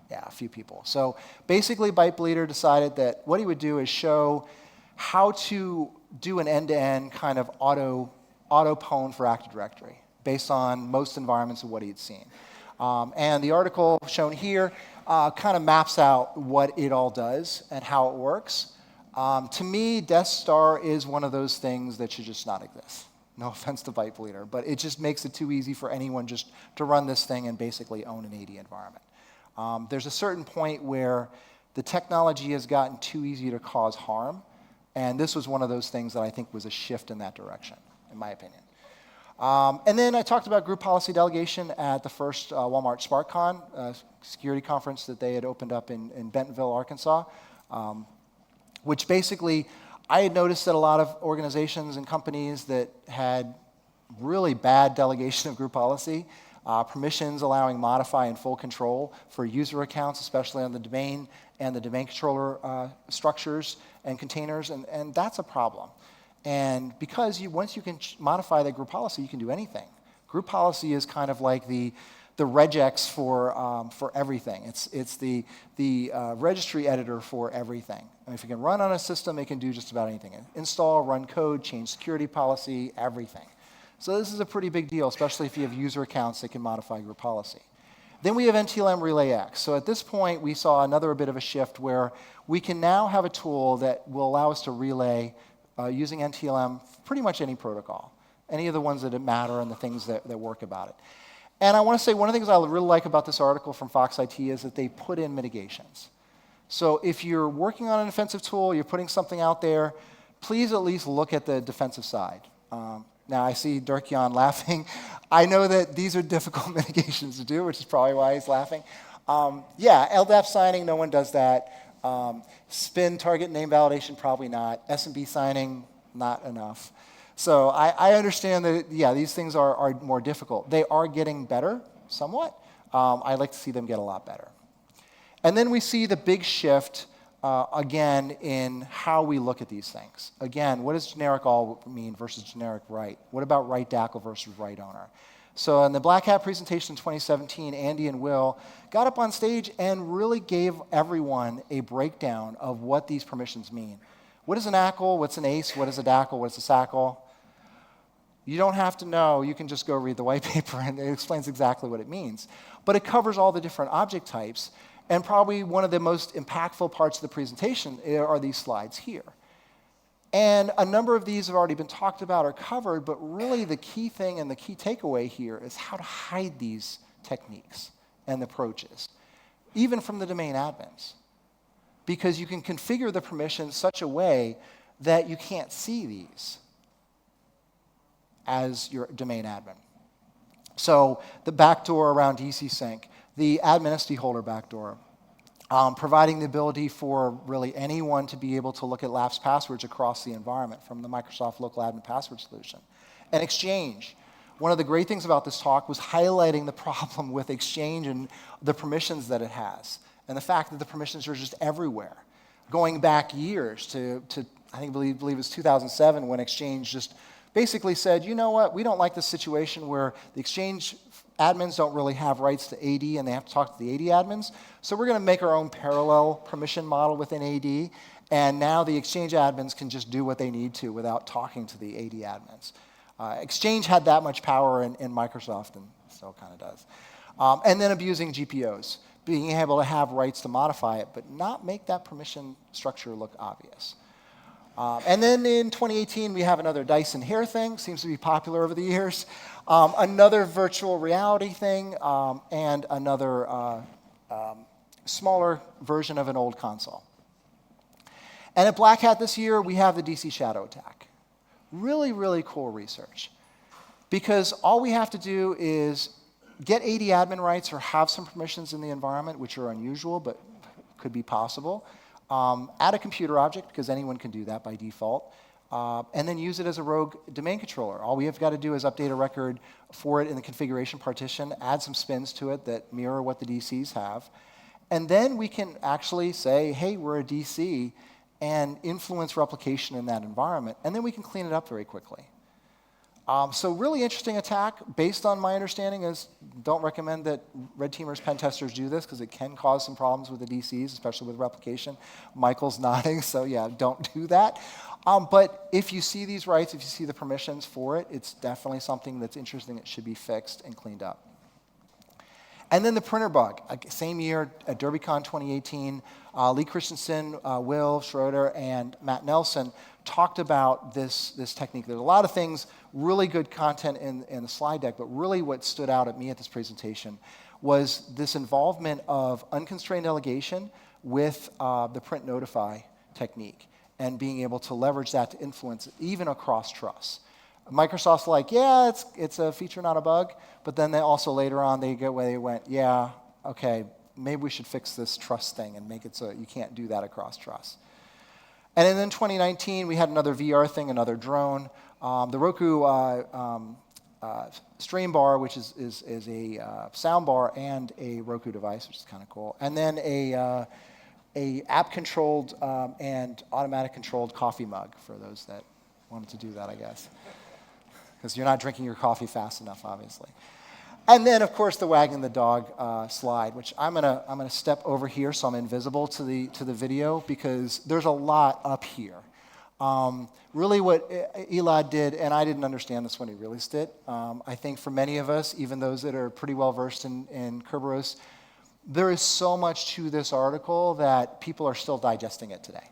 Yeah, a few people. So basically, ByteBleeder decided that what he would do is show how to do an end-to-end kind of auto-pwn for Active Directory based on most environments of what he'd seen. And the article shown here kind of maps out what it all does and how it works. To me, Death Star is one of those things that should just not exist. No offense to ByteBleeder, but it just makes it too easy for anyone just to run this thing and basically own an AD environment. There's a certain point where the technology has gotten too easy to cause harm, and this was one of those things that I think was a shift in that direction, in my opinion. And then I talked about group policy delegation at the first Walmart SparkCon, security conference that they had opened up in Bentonville, Arkansas, which basically I had noticed that a lot of organizations and companies that had really bad delegation of group policy, permissions allowing modify and full control for user accounts, especially on the domain and the domain controller structures and containers, and that's a problem. And because once you can modify that group policy, you can do anything. Group policy is kind of like the regex for everything. It's the registry editor for everything. And if you can run on a system, it can do just about anything. Install, run code, change security policy, everything. So this is a pretty big deal, especially if you have user accounts that can modify your policy. Then we have NTLM Relay X. So at this point, we saw another bit of a shift where we can now have a tool that will allow us to relay using NTLM pretty much any protocol, any of the ones that matter and the things that work about it. And I want to say one of the things I really like about this article from Fox IT is that they put in mitigations. So if you're working on an offensive tool, you're putting something out there, please at least look at the defensive side. Now, I see Dirk-Jan laughing. I know that these are difficult mitigations to do, which is probably why he's laughing. Yeah, LDAP signing, no one does that. Spin target name validation, probably not. SMB signing, not enough. So I understand that, yeah, these things are more difficult. They are getting better, somewhat. I'd like to see them get a lot better. And then we see the big shift again, in how we look at these things. Again, what does generic all mean versus generic right? What about right DACL versus right owner? So in the Black Hat presentation in 2017, Andy and Will got up on stage and really gave everyone a breakdown of what these permissions mean. What is an ACL? What's an ACE? What is a DACL? What's a SACL? You don't have to know. You can just go read the white paper, and it explains exactly what it means. But it covers all the different object types. And probably one of the most impactful parts of the presentation are these slides here. And a number of these have already been talked about or covered, but really the key thing and the key takeaway here is how to hide these techniques and approaches, even from the domain admins. Because you can configure the permissions such a way that you can't see these as your domain admin. So the backdoor around DC Sync, the admin holder backdoor, providing the ability for really anyone to be able to look at lapsed passwords across the environment from the Microsoft Local Admin Password solution. And Exchange. One of the great things about this talk was highlighting the problem with Exchange and the permissions that it has, and the fact that the permissions are just everywhere. Going back years to I believe it was 2007 when Exchange just basically said, you know what, we don't like this situation where the Exchange admins don't really have rights to AD and they have to talk to the AD admins, so we're going to make our own parallel permission model within AD, and now the Exchange admins can just do what they need to without talking to the AD admins. Exchange had that much power in Microsoft, and still kind of does. And then abusing GPOs, being able to have rights to modify it, but not make that permission structure look obvious. And then in 2018, we have another Dyson hair thing, seems to be popular over the years, another virtual reality thing, and another smaller version of an old console. And at Black Hat this year, we have the DC Shadow attack. Really, really cool research. Because all we have to do is get AD admin rights or have some permissions in the environment, which are unusual, but could be possible. Add a computer object, because anyone can do that by default, and then use it as a rogue domain controller. All we have got to do is update a record for it in the configuration partition, add some spins to it that mirror what the DCs have, and then we can actually say, hey, we're a DC, and influence replication in that environment, and then we can clean it up very quickly. So really interesting attack. Based on my understanding is, don't recommend that red teamers, pen testers do this because it can cause some problems with the DCs, especially with replication. Michael's nodding, so yeah, don't do that. But if you see these rights, if you see the permissions for it, it's definitely something that's interesting. It should be fixed and cleaned up. And then the printer bug. Same year at DerbyCon 2018, Lee Christensen, Will Schroeder, and Matt Nelson talked about this technique. There's a lot of things, really good content in the slide deck, but really what stood out at me at this presentation was this involvement of unconstrained delegation with the print notify technique and being able to leverage that to influence even across trusts. Microsoft's like, yeah, it's a feature, not a bug, but then they also later on they get where they went, yeah, okay, maybe we should fix this trust thing and make it so you can't do that across trusts. And then in 2019, we had another VR thing, another drone. The Roku Stream Bar, which is a sound bar and a Roku device, which is kind of cool. And then a app-controlled and automatic-controlled coffee mug for those that wanted to do that, I guess. Because you're not drinking your coffee fast enough, obviously. And then, of course, the wagging the dog slide, which I'm gonna step over here so I'm invisible to the video because there's a lot up here. Really, what Elad did, and I didn't understand this when he released it. I think for many of us, even those that are pretty well versed in Kerberos, there is so much to this article that people are still digesting it today.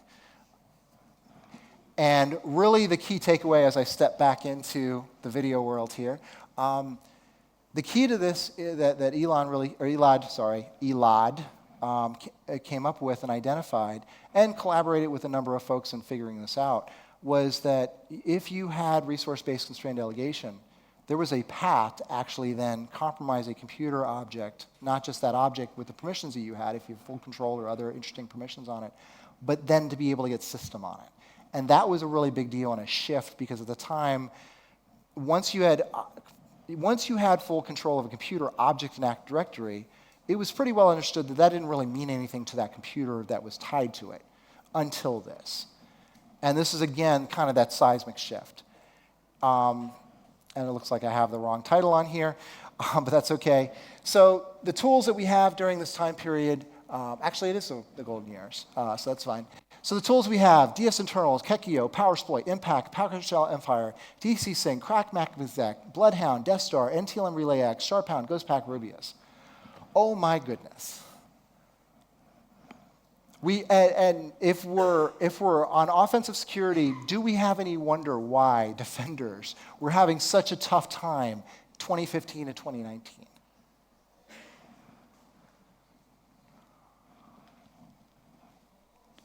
And really, the key takeaway as I step back into the video world here. The key to this that Elad came up with and identified and collaborated with a number of folks in figuring this out was that if you had resource-based constrained delegation, there was a path to actually then compromise a computer object, not just that object with the permissions that you had, if you have full control or other interesting permissions on it, but then to be able to get system on it. And that was a really big deal and a shift because at the time, once you had full control of a computer object and Active Directory, it was pretty well understood that that didn't really mean anything to that computer that was tied to it until this. And this is, again, kind of that seismic shift. And it looks like I have the wrong title on here, but that's okay. So the tools that we have during this time period, actually it is the golden years, so that's fine. So the tools we have, DS Internals, Kekio, PowerSploit, Impact, PowerShell Empire, DC Sync, Crack MacBizek, Bloodhound, Death Star, NTLM RelayX, SharpHound, GhostPack, Rubius. Oh my goodness. And if we're on offensive security, do we have any wonder why defenders were having such a tough time 2015 to 2019?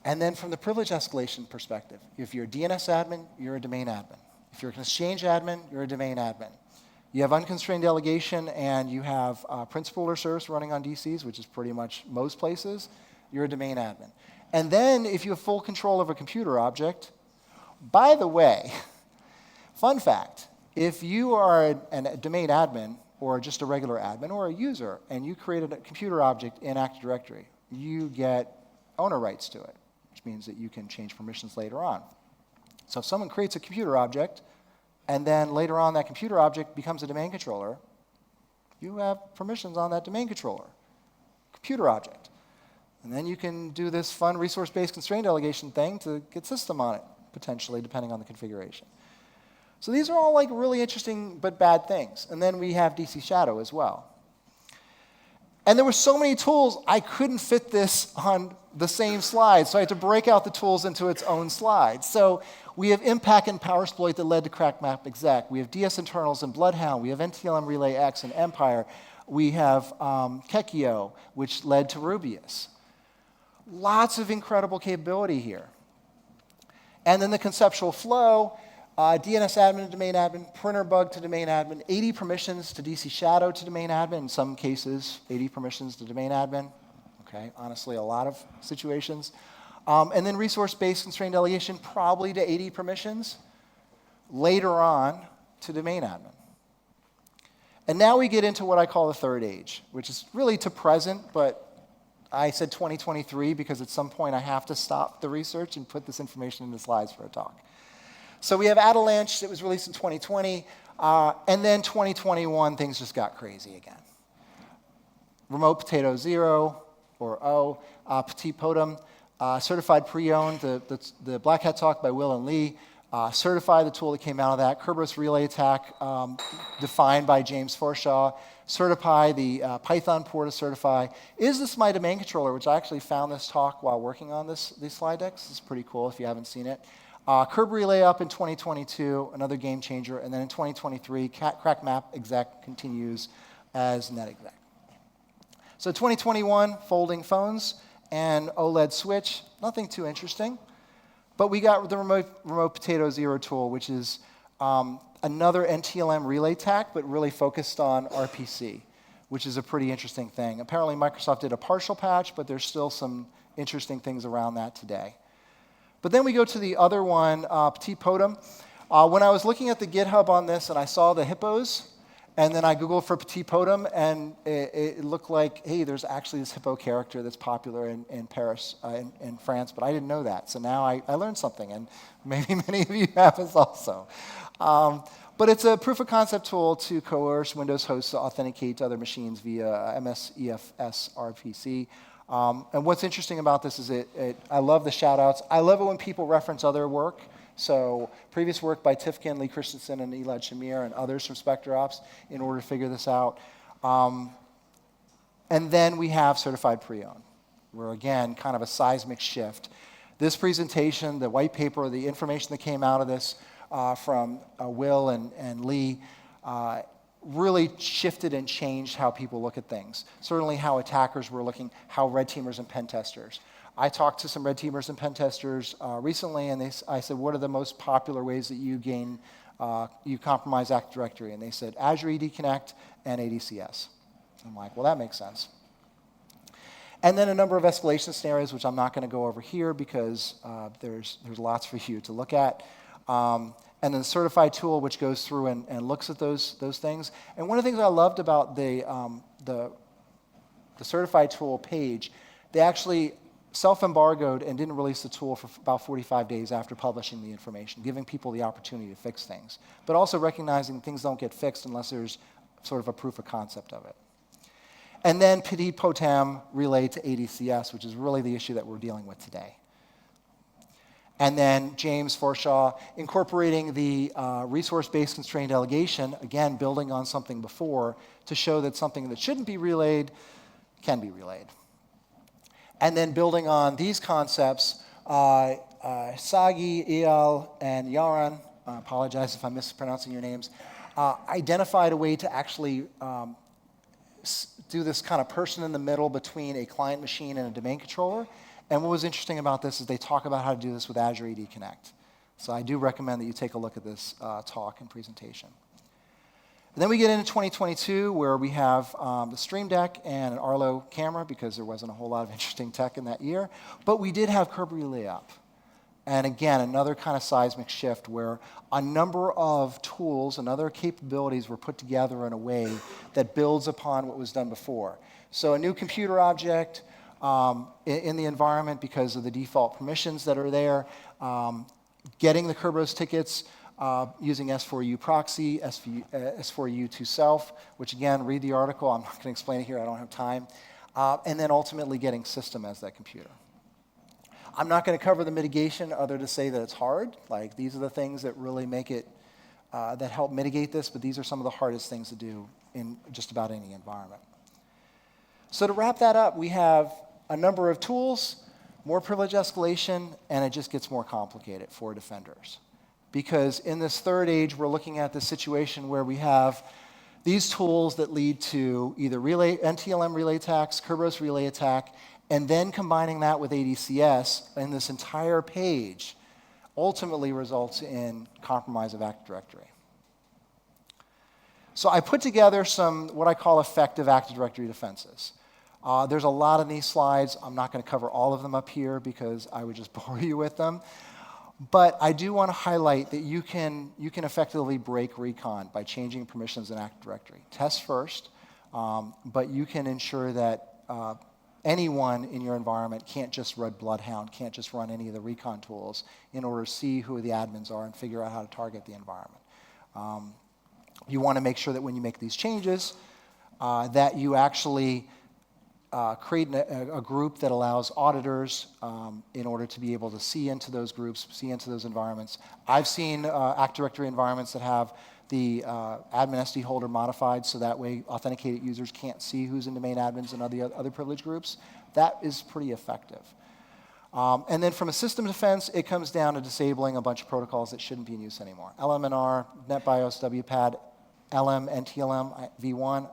And then from the privilege escalation perspective, if you're a DNS admin, you're a domain admin. If you're an exchange admin, you're a domain admin. You have unconstrained delegation and you have principal order service running on DCs, which is pretty much most places, you're a domain admin. And then if you have full control of a computer object, by the way, fun fact, if you are a domain admin or just a regular admin or a user and you created a computer object in Active Directory, you get owner rights to it, which means that you can change permissions later on. So if someone creates a computer object and then later on that computer object becomes a domain controller, you have permissions on that domain controller, computer object. And then you can do this fun resource-based constraint delegation thing to get system on it, potentially, depending on the configuration. So these are all like really interesting but bad things. And then we have DC Shadow as well. And there were so many tools, I couldn't fit this on the same slide, so I had to break out the tools into its own slide. So we have Impact and Powersploit that led to CrackMap Exec. We have DS Internals and Bloodhound. We have NTLM Relay X and Empire. We have Kekio, which led to Rubius. Lots of incredible capability here. And then the conceptual flow, DNS admin to domain admin, printer bug to domain admin, 80 permissions to DC Shadow to domain admin, in some cases 80 permissions to domain admin. Okay, honestly, a lot of situations. And then resource-based constrained delegation, probably to 80 permissions, later on to domain admin. And now we get into what I call the third age, which is really to present, but I said 2023 because at some point I have to stop the research and put this information into slides for a talk. So we have Avalanche that was released in 2020, and then 2021 things just got crazy again. Remote Potato 0, or O, Petit Potem, certified pre-owned, the Black Hat talk by Will and Lee, certify the tool that came out of that, Kerberos relay attack defined by James Forshaw, certify the Python port to certify. Is this my domain controller, which I actually found this talk while working on these slide decks. It's pretty cool if you haven't seen it. Curb relay up in 2022, another game changer, and then in 2023, CrackMap Exec continues as NetExec. So 2021, folding phones and OLED switch, nothing too interesting. But we got the Remote Potato 0 tool, which is another NTLM relay attack, but really focused on RPC, which is a pretty interesting thing. Apparently Microsoft did a partial patch, but there's still some interesting things around that today. But then we go to the other one, Petit Potem. When I was looking at the GitHub on this and I saw the hippos, and then I Googled for Petit Potem, and it looked like, hey, there's actually this hippo character that's popular in Paris, in France, but I didn't know that. So now I learned something, and maybe many of you have as also. But it's a proof of concept tool to coerce Windows hosts to authenticate to other machines via MSEFS RPC. And what's interesting about this is I love the shout outs. I love it when people reference other work. So previous work by Tifkin, Lee Christensen, and Elad Shamir, and others from SpectreOps in order to figure this out. And then we have certified pre-owned, where again, kind of a seismic shift. This presentation, the white paper, the information that came out of this from Will and Lee, really shifted and changed how people look at things. Certainly how attackers were looking, how red teamers and pen testers. I talked to some red teamers and pen testers recently, and I said, what are the most popular ways that you compromise Active Directory? And they said, Azure AD Connect and ADCS. I'm like, well, that makes sense. And then a number of escalation scenarios, which I'm not going to go over here because there's lots for you to look at. And then the certified tool, which goes through and looks at those things. And one of the things I loved about the certified tool page, they actually self-embargoed and didn't release the tool for about 45 days after publishing the information, giving people the opportunity to fix things, but also recognizing things don't get fixed unless there's sort of a proof of concept of it. And then Petit Potem relayed to ADCS, which is really the issue that we're dealing with today. And then James Forshaw incorporating the resource-based constrained delegation, again, building on something before, to show that something that shouldn't be relayed can be relayed. And then building on these concepts, Sagi, Eyal, and Yaron, I apologize if I'm mispronouncing your names, identified a way to actually do this kind of person in the middle between a client machine and a domain controller. And what was interesting about this is they talk about how to do this with Azure AD Connect. So I do recommend that you take a look at this talk and presentation. And then we get into 2022, where we have the Stream Deck and an Arlo camera, because there wasn't a whole lot of interesting tech in that year. But we did have Curb Relay up. And again, another kind of seismic shift where a number of tools and other capabilities were put together in a way that builds upon what was done before. So a new computer object in the environment because of the default permissions that are there, getting the Kerberos tickets using S4U proxy, S4U to self, which again, read the article. I'm not going to explain it here. I don't have time. And then ultimately getting system as that computer. I'm not going to cover the mitigation other to say that it's hard. Like, these are the things that really make it, that help mitigate this, but these are some of the hardest things to do in just about any environment. So to wrap that up, we have a number of tools, more privilege escalation, and it just gets more complicated for defenders. Because in this third age, we're looking at the situation where we have these tools that lead to either NTLM relay attacks, Kerberos relay attack, and then combining that with ADCS, and this entire page ultimately results in compromise of Active Directory. So I put together some what I call effective Active Directory defenses. There's a lot in these slides. I'm not going to cover all of them up here because I would just bore you with them. But I do want to highlight that you can effectively break recon by changing permissions in Active Directory. Test first, but you can ensure that anyone in your environment can't just run Bloodhound, can't just run any of the recon tools in order to see who the admins are and figure out how to target the environment. You want to make sure that when you make these changes, that you actually create a group that allows auditors in order to be able to see into those groups, see into those environments. I've seen Active Directory environments that have the admin SD holder modified so that way authenticated users can't see who's in domain admins and other privilege groups. That is pretty effective. And then from a system defense, it comes down to disabling a bunch of protocols that shouldn't be in use anymore. LMNR, NetBIOS, WPAD, LM, NTLM, V1,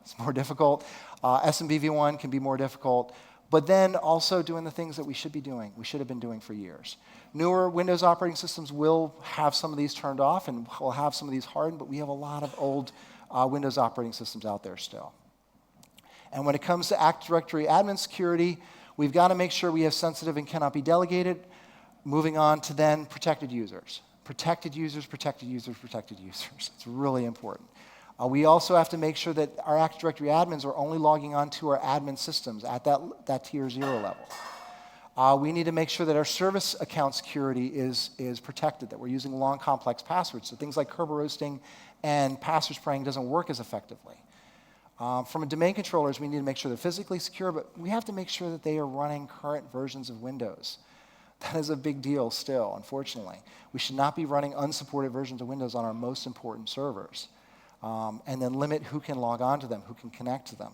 it's more difficult. SMB V1 can be more difficult. But then also doing the things that we should be doing, we should have been doing for years. Newer Windows operating systems will have some of these turned off and will have some of these hardened, but we have a lot of old Windows operating systems out there still. And when it comes to Active Directory admin security, we've got to make sure we have sensitive and cannot be delegated. Moving on to then protected users. Protected users, protected users, protected users. It's really important. We also have to make sure that our Active Directory admins are only logging on to our admin systems at that tier 0 level. We need to make sure that our service account security is protected, that we're using long, complex passwords, so things like Kerberosing and password spraying doesn't work as effectively. From a domain controllers, we need to make sure they're physically secure, but we have to make sure that they are running current versions of Windows. That is a big deal still, unfortunately. We should not be running unsupported versions of Windows on our most important servers. And then limit who can log on to them, who can connect to them.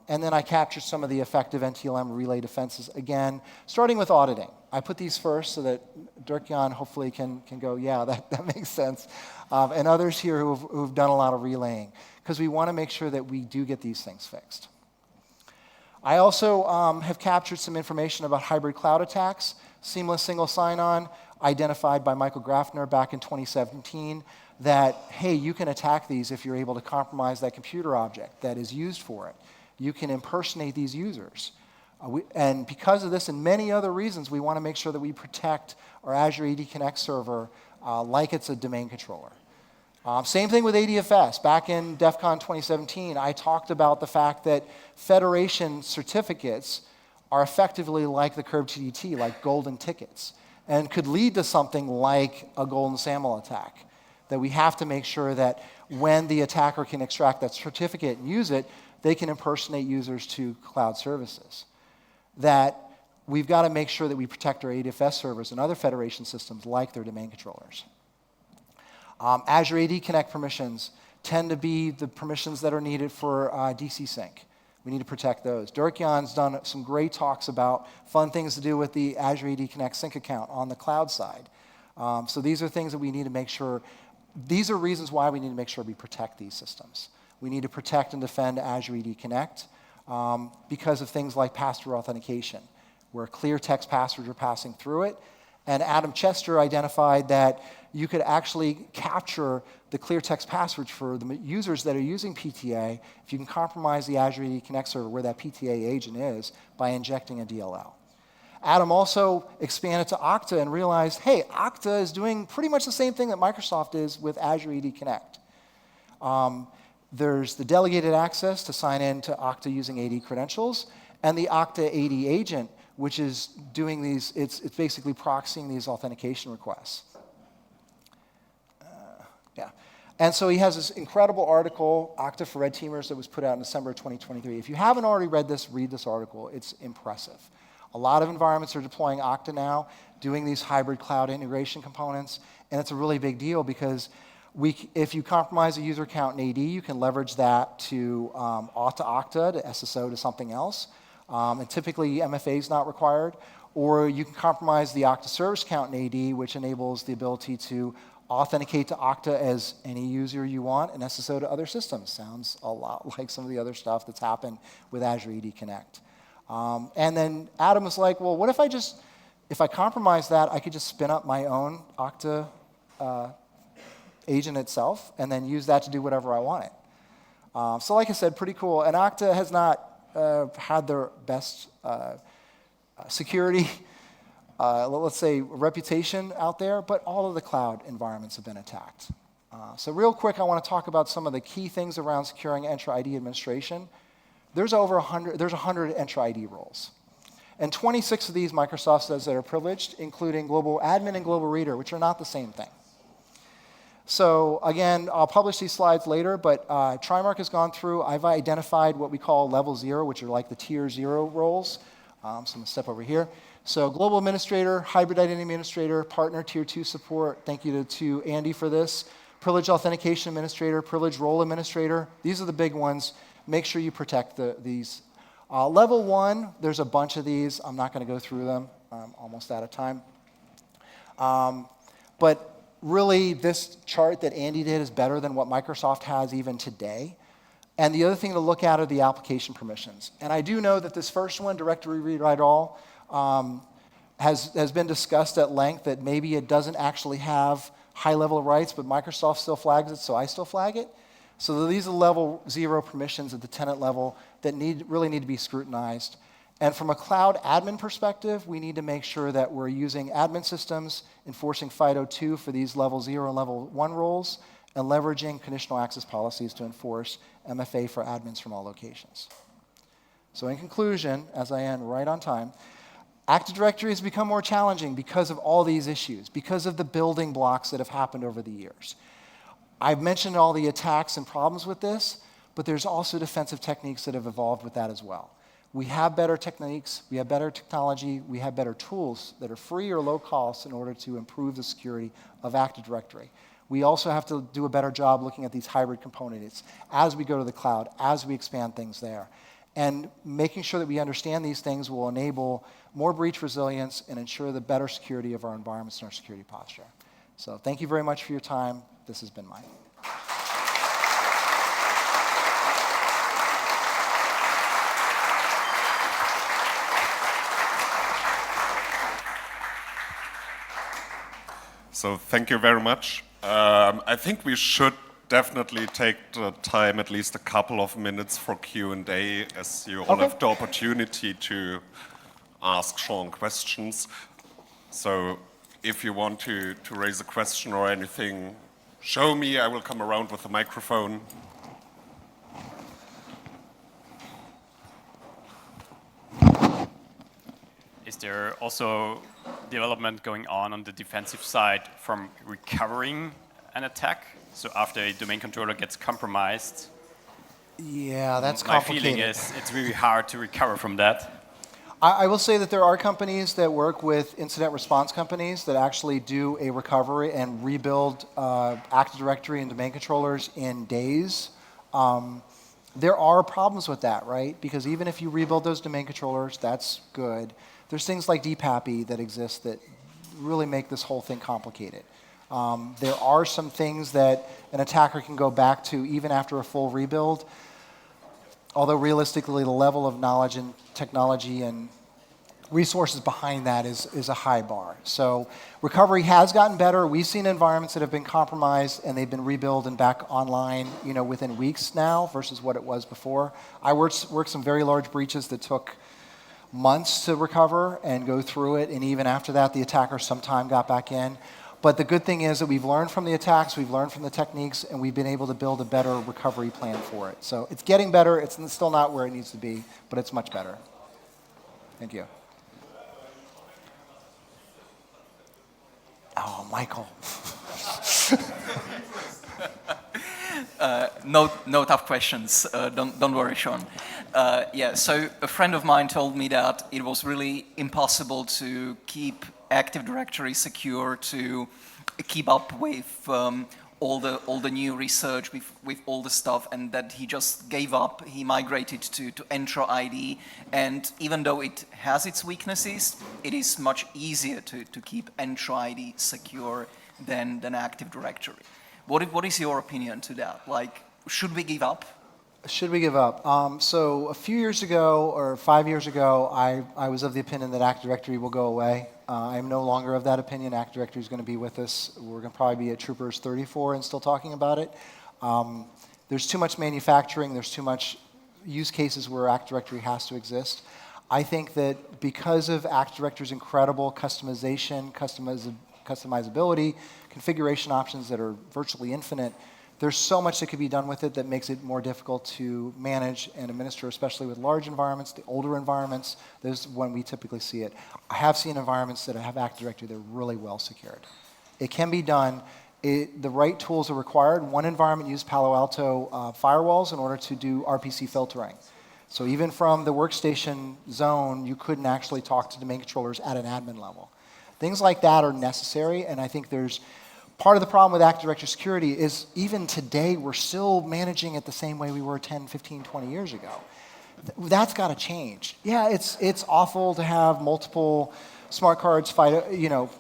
And then I captured some of the effective NTLM relay defenses, again, starting with auditing. I put these first so that Dirk-Jan hopefully can go, yeah, that makes sense. And others here who've done a lot of relaying, because we want to make sure that we do get these things fixed. I also have captured some information about hybrid cloud attacks, seamless single sign-on, identified by Michael Grafner back in 2017, that, hey, you can attack these if you're able to compromise that computer object that is used for it. You can impersonate these users. And because of this and many other reasons, we want to make sure that we protect our Azure AD Connect server like it's a domain controller. Same thing with ADFS. Back in DEF CON 2017, I talked about the fact that federation certificates are effectively like the Curb TDT, like golden tickets, and could lead to something like a golden SAML attack. That we have to make sure that when the attacker can extract that certificate and use it, they can impersonate users to cloud services. That we've got to make sure that we protect our ADFS servers and other federation systems like their domain controllers. Azure AD Connect permissions tend to be the permissions that are needed for DC sync. We need to protect those. Dirk-Jan's done some great talks about fun things to do with the Azure AD Connect Sync account on the cloud side. So these are things that we need to make sure, these are reasons why we need to make sure we protect these systems. We need to protect and defend Azure AD Connect because of things like pass-through authentication, where clear text passwords are passing through it. And Adam Chester identified that you could actually capture the clear text passwords for the users that are using PTA if you can compromise the Azure AD Connect server where that PTA agent is by injecting a DLL. Adam also expanded to Okta and realized, hey, Okta is doing pretty much the same thing that Microsoft is with Azure AD Connect. There's the delegated access to sign in to Okta using AD credentials, and the Okta AD agent, which is doing these, it's basically proxying these authentication requests. Yeah. And so he has this incredible article, Okta for Red Teamers, that was put out in December of 2023. If you haven't already read this, read this article. It's impressive. A lot of environments are deploying Okta now, doing these hybrid cloud integration components, and it's a really big deal because if you compromise a user account in AD, you can leverage that to auth to Okta, to SSO to something else. And typically, MFA is not required. Or you can compromise the Okta service account in AD, which enables the ability to authenticate to Okta as any user you want and SSO to other systems. Sounds a lot like some of the other stuff that's happened with Azure AD Connect. And then Adam was like, well, what if I compromise that, I could just spin up my own Okta agent itself and then use that to do whatever I want it. So like I said, pretty cool. And Okta has not had their best security, let's say, reputation out there, but all of the cloud environments have been attacked. So real quick, I want to talk about some of the key things around securing Entra ID administration. There's 100 Entra ID roles. And 26 of these Microsoft says that are privileged, including global admin and global reader, which are not the same thing. So again, I'll publish these slides later, but Trimark has gone through. I've identified what we call level 0, which are like the tier 0 roles. So I'm going to step over here. So global administrator, hybrid identity administrator, partner tier 2 support. Thank you to Andy for this. Privileged authentication administrator, privileged role administrator. These are the big ones. Make sure you protect these. Level 1, there's a bunch of these. I'm not going to go through them. I'm almost out of time. But really, this chart that Andy did is better than what Microsoft has even today. And the other thing to look at are the application permissions. And I do know that this first one, directory read write all, has been discussed at length that maybe it doesn't actually have high level of rights, but Microsoft still flags it, so I still flag it. So these are level 0 permissions at the tenant level that really need to be scrutinized. And from a cloud admin perspective, we need to make sure that we're using admin systems, enforcing FIDO2 for these level 0 and level 1 roles, and leveraging conditional access policies to enforce MFA for admins from all locations. So in conclusion, as I end right on time, Active Directory has become more challenging because of all these issues, because of the building blocks that have happened over the years. I've mentioned all the attacks and problems with this, but there's also defensive techniques that have evolved with that as well. We have better techniques, we have better technology, we have better tools that are free or low cost in order to improve the security of Active Directory. We also have to do a better job looking at these hybrid components as we go to the cloud, as we expand things there. And making sure that we understand these things will enable more breach resilience and ensure the better security of our environments and our security posture. So thank you very much for your time. This has been mine.
So thank you very much. I think we should definitely take the time, at least a couple of minutes for Q&A, as you all have the opportunity to ask Sean questions. So if you want to raise a question or anything, show me. I will come around with the microphone.
Is there also development going on the defensive side from recovering an attack? So after a domain controller gets compromised,
yeah, that's complicated.
My feeling is it's really hard to recover from that.
I will say that there are companies that work with incident response companies that actually do a recovery and rebuild Active Directory and domain controllers in days. There are problems with that, right? Because even if you rebuild those domain controllers, that's good. There's things like DPAPI that exist that really make this whole thing complicated. There are some things that an attacker can go back to even after a full rebuild, although realistically the level of knowledge and technology and resources behind that is a high bar. So recovery has gotten better. We've seen environments that have been compromised and they've been rebuilt and back online, within weeks now versus what it was before. I worked some very large breaches that took months to recover and go through it, and even after that, the attacker sometime got back in. But the good thing is that we've learned from the attacks, we've learned from the techniques, and we've been able to build a better recovery plan for it. So it's getting better. It's still not where it needs to be, but it's much better. Thank you. Oh, Michael.
No tough questions. Don't worry, Sean. Yeah, so a friend of mine told me that it was really impossible to keep Active Directory secure, to keep up with all the new research, with all the stuff, and that he just gave up. He migrated to Entra ID, and even though it has its weaknesses, it is much easier to keep Entra ID secure than Active Directory. What is your opinion to that? Like, should we give up?
Should we give up? So a few years ago, or 5 years ago, I was of the opinion that Active Directory will go away. I am no longer of that opinion. Active Directory is going to be with us. We're going to probably be at TROOPERS24 and still talking about it. There's too much manufacturing. There's too much use cases where Active Directory has to exist. I think that because of Active Directory's incredible customization, customizability, configuration options that are virtually infinite, there's so much that could be done with it that makes it more difficult to manage and administer, especially with large environments, the older environments. This is when we typically see it. I have seen environments that have Active Directory that are really well secured. It can be done. The right tools are required. One environment used Palo Alto firewalls in order to do RPC filtering. So even from the workstation zone, you couldn't actually talk to domain controllers at an admin level. Things like that are necessary, and I think there's part of the problem with Active Directory security is even today we're still managing it the same way we were 10, 15, 20 years ago. That's got to change. Yeah, it's awful to have multiple smart cards,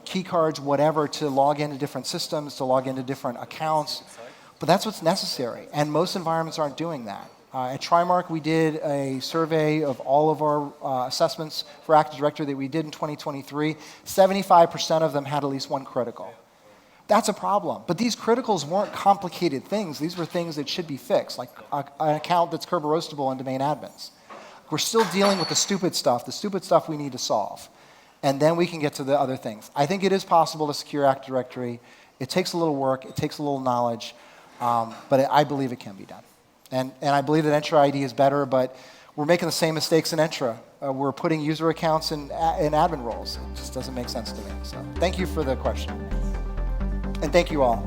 key cards, whatever, to log into different systems, to log into different accounts, but that's what's necessary, and most environments aren't doing that. At Trimark, we did a survey of all of our assessments for Active Directory that we did in 2023. 75% of them had at least one critical. That's a problem. But these criticals weren't complicated things. These were things that should be fixed, like an account that's Kerberoastable in domain admins. We're still dealing with the stupid stuff we need to solve. And then we can get to the other things. I think it is possible to secure Active Directory. It takes a little work. It takes a little knowledge. But I believe it can be done. And I believe that Entra ID is better, but we're making the same mistakes in Entra. We're putting user accounts in admin roles. It just doesn't make sense to me. So thank you for the question. And thank you all.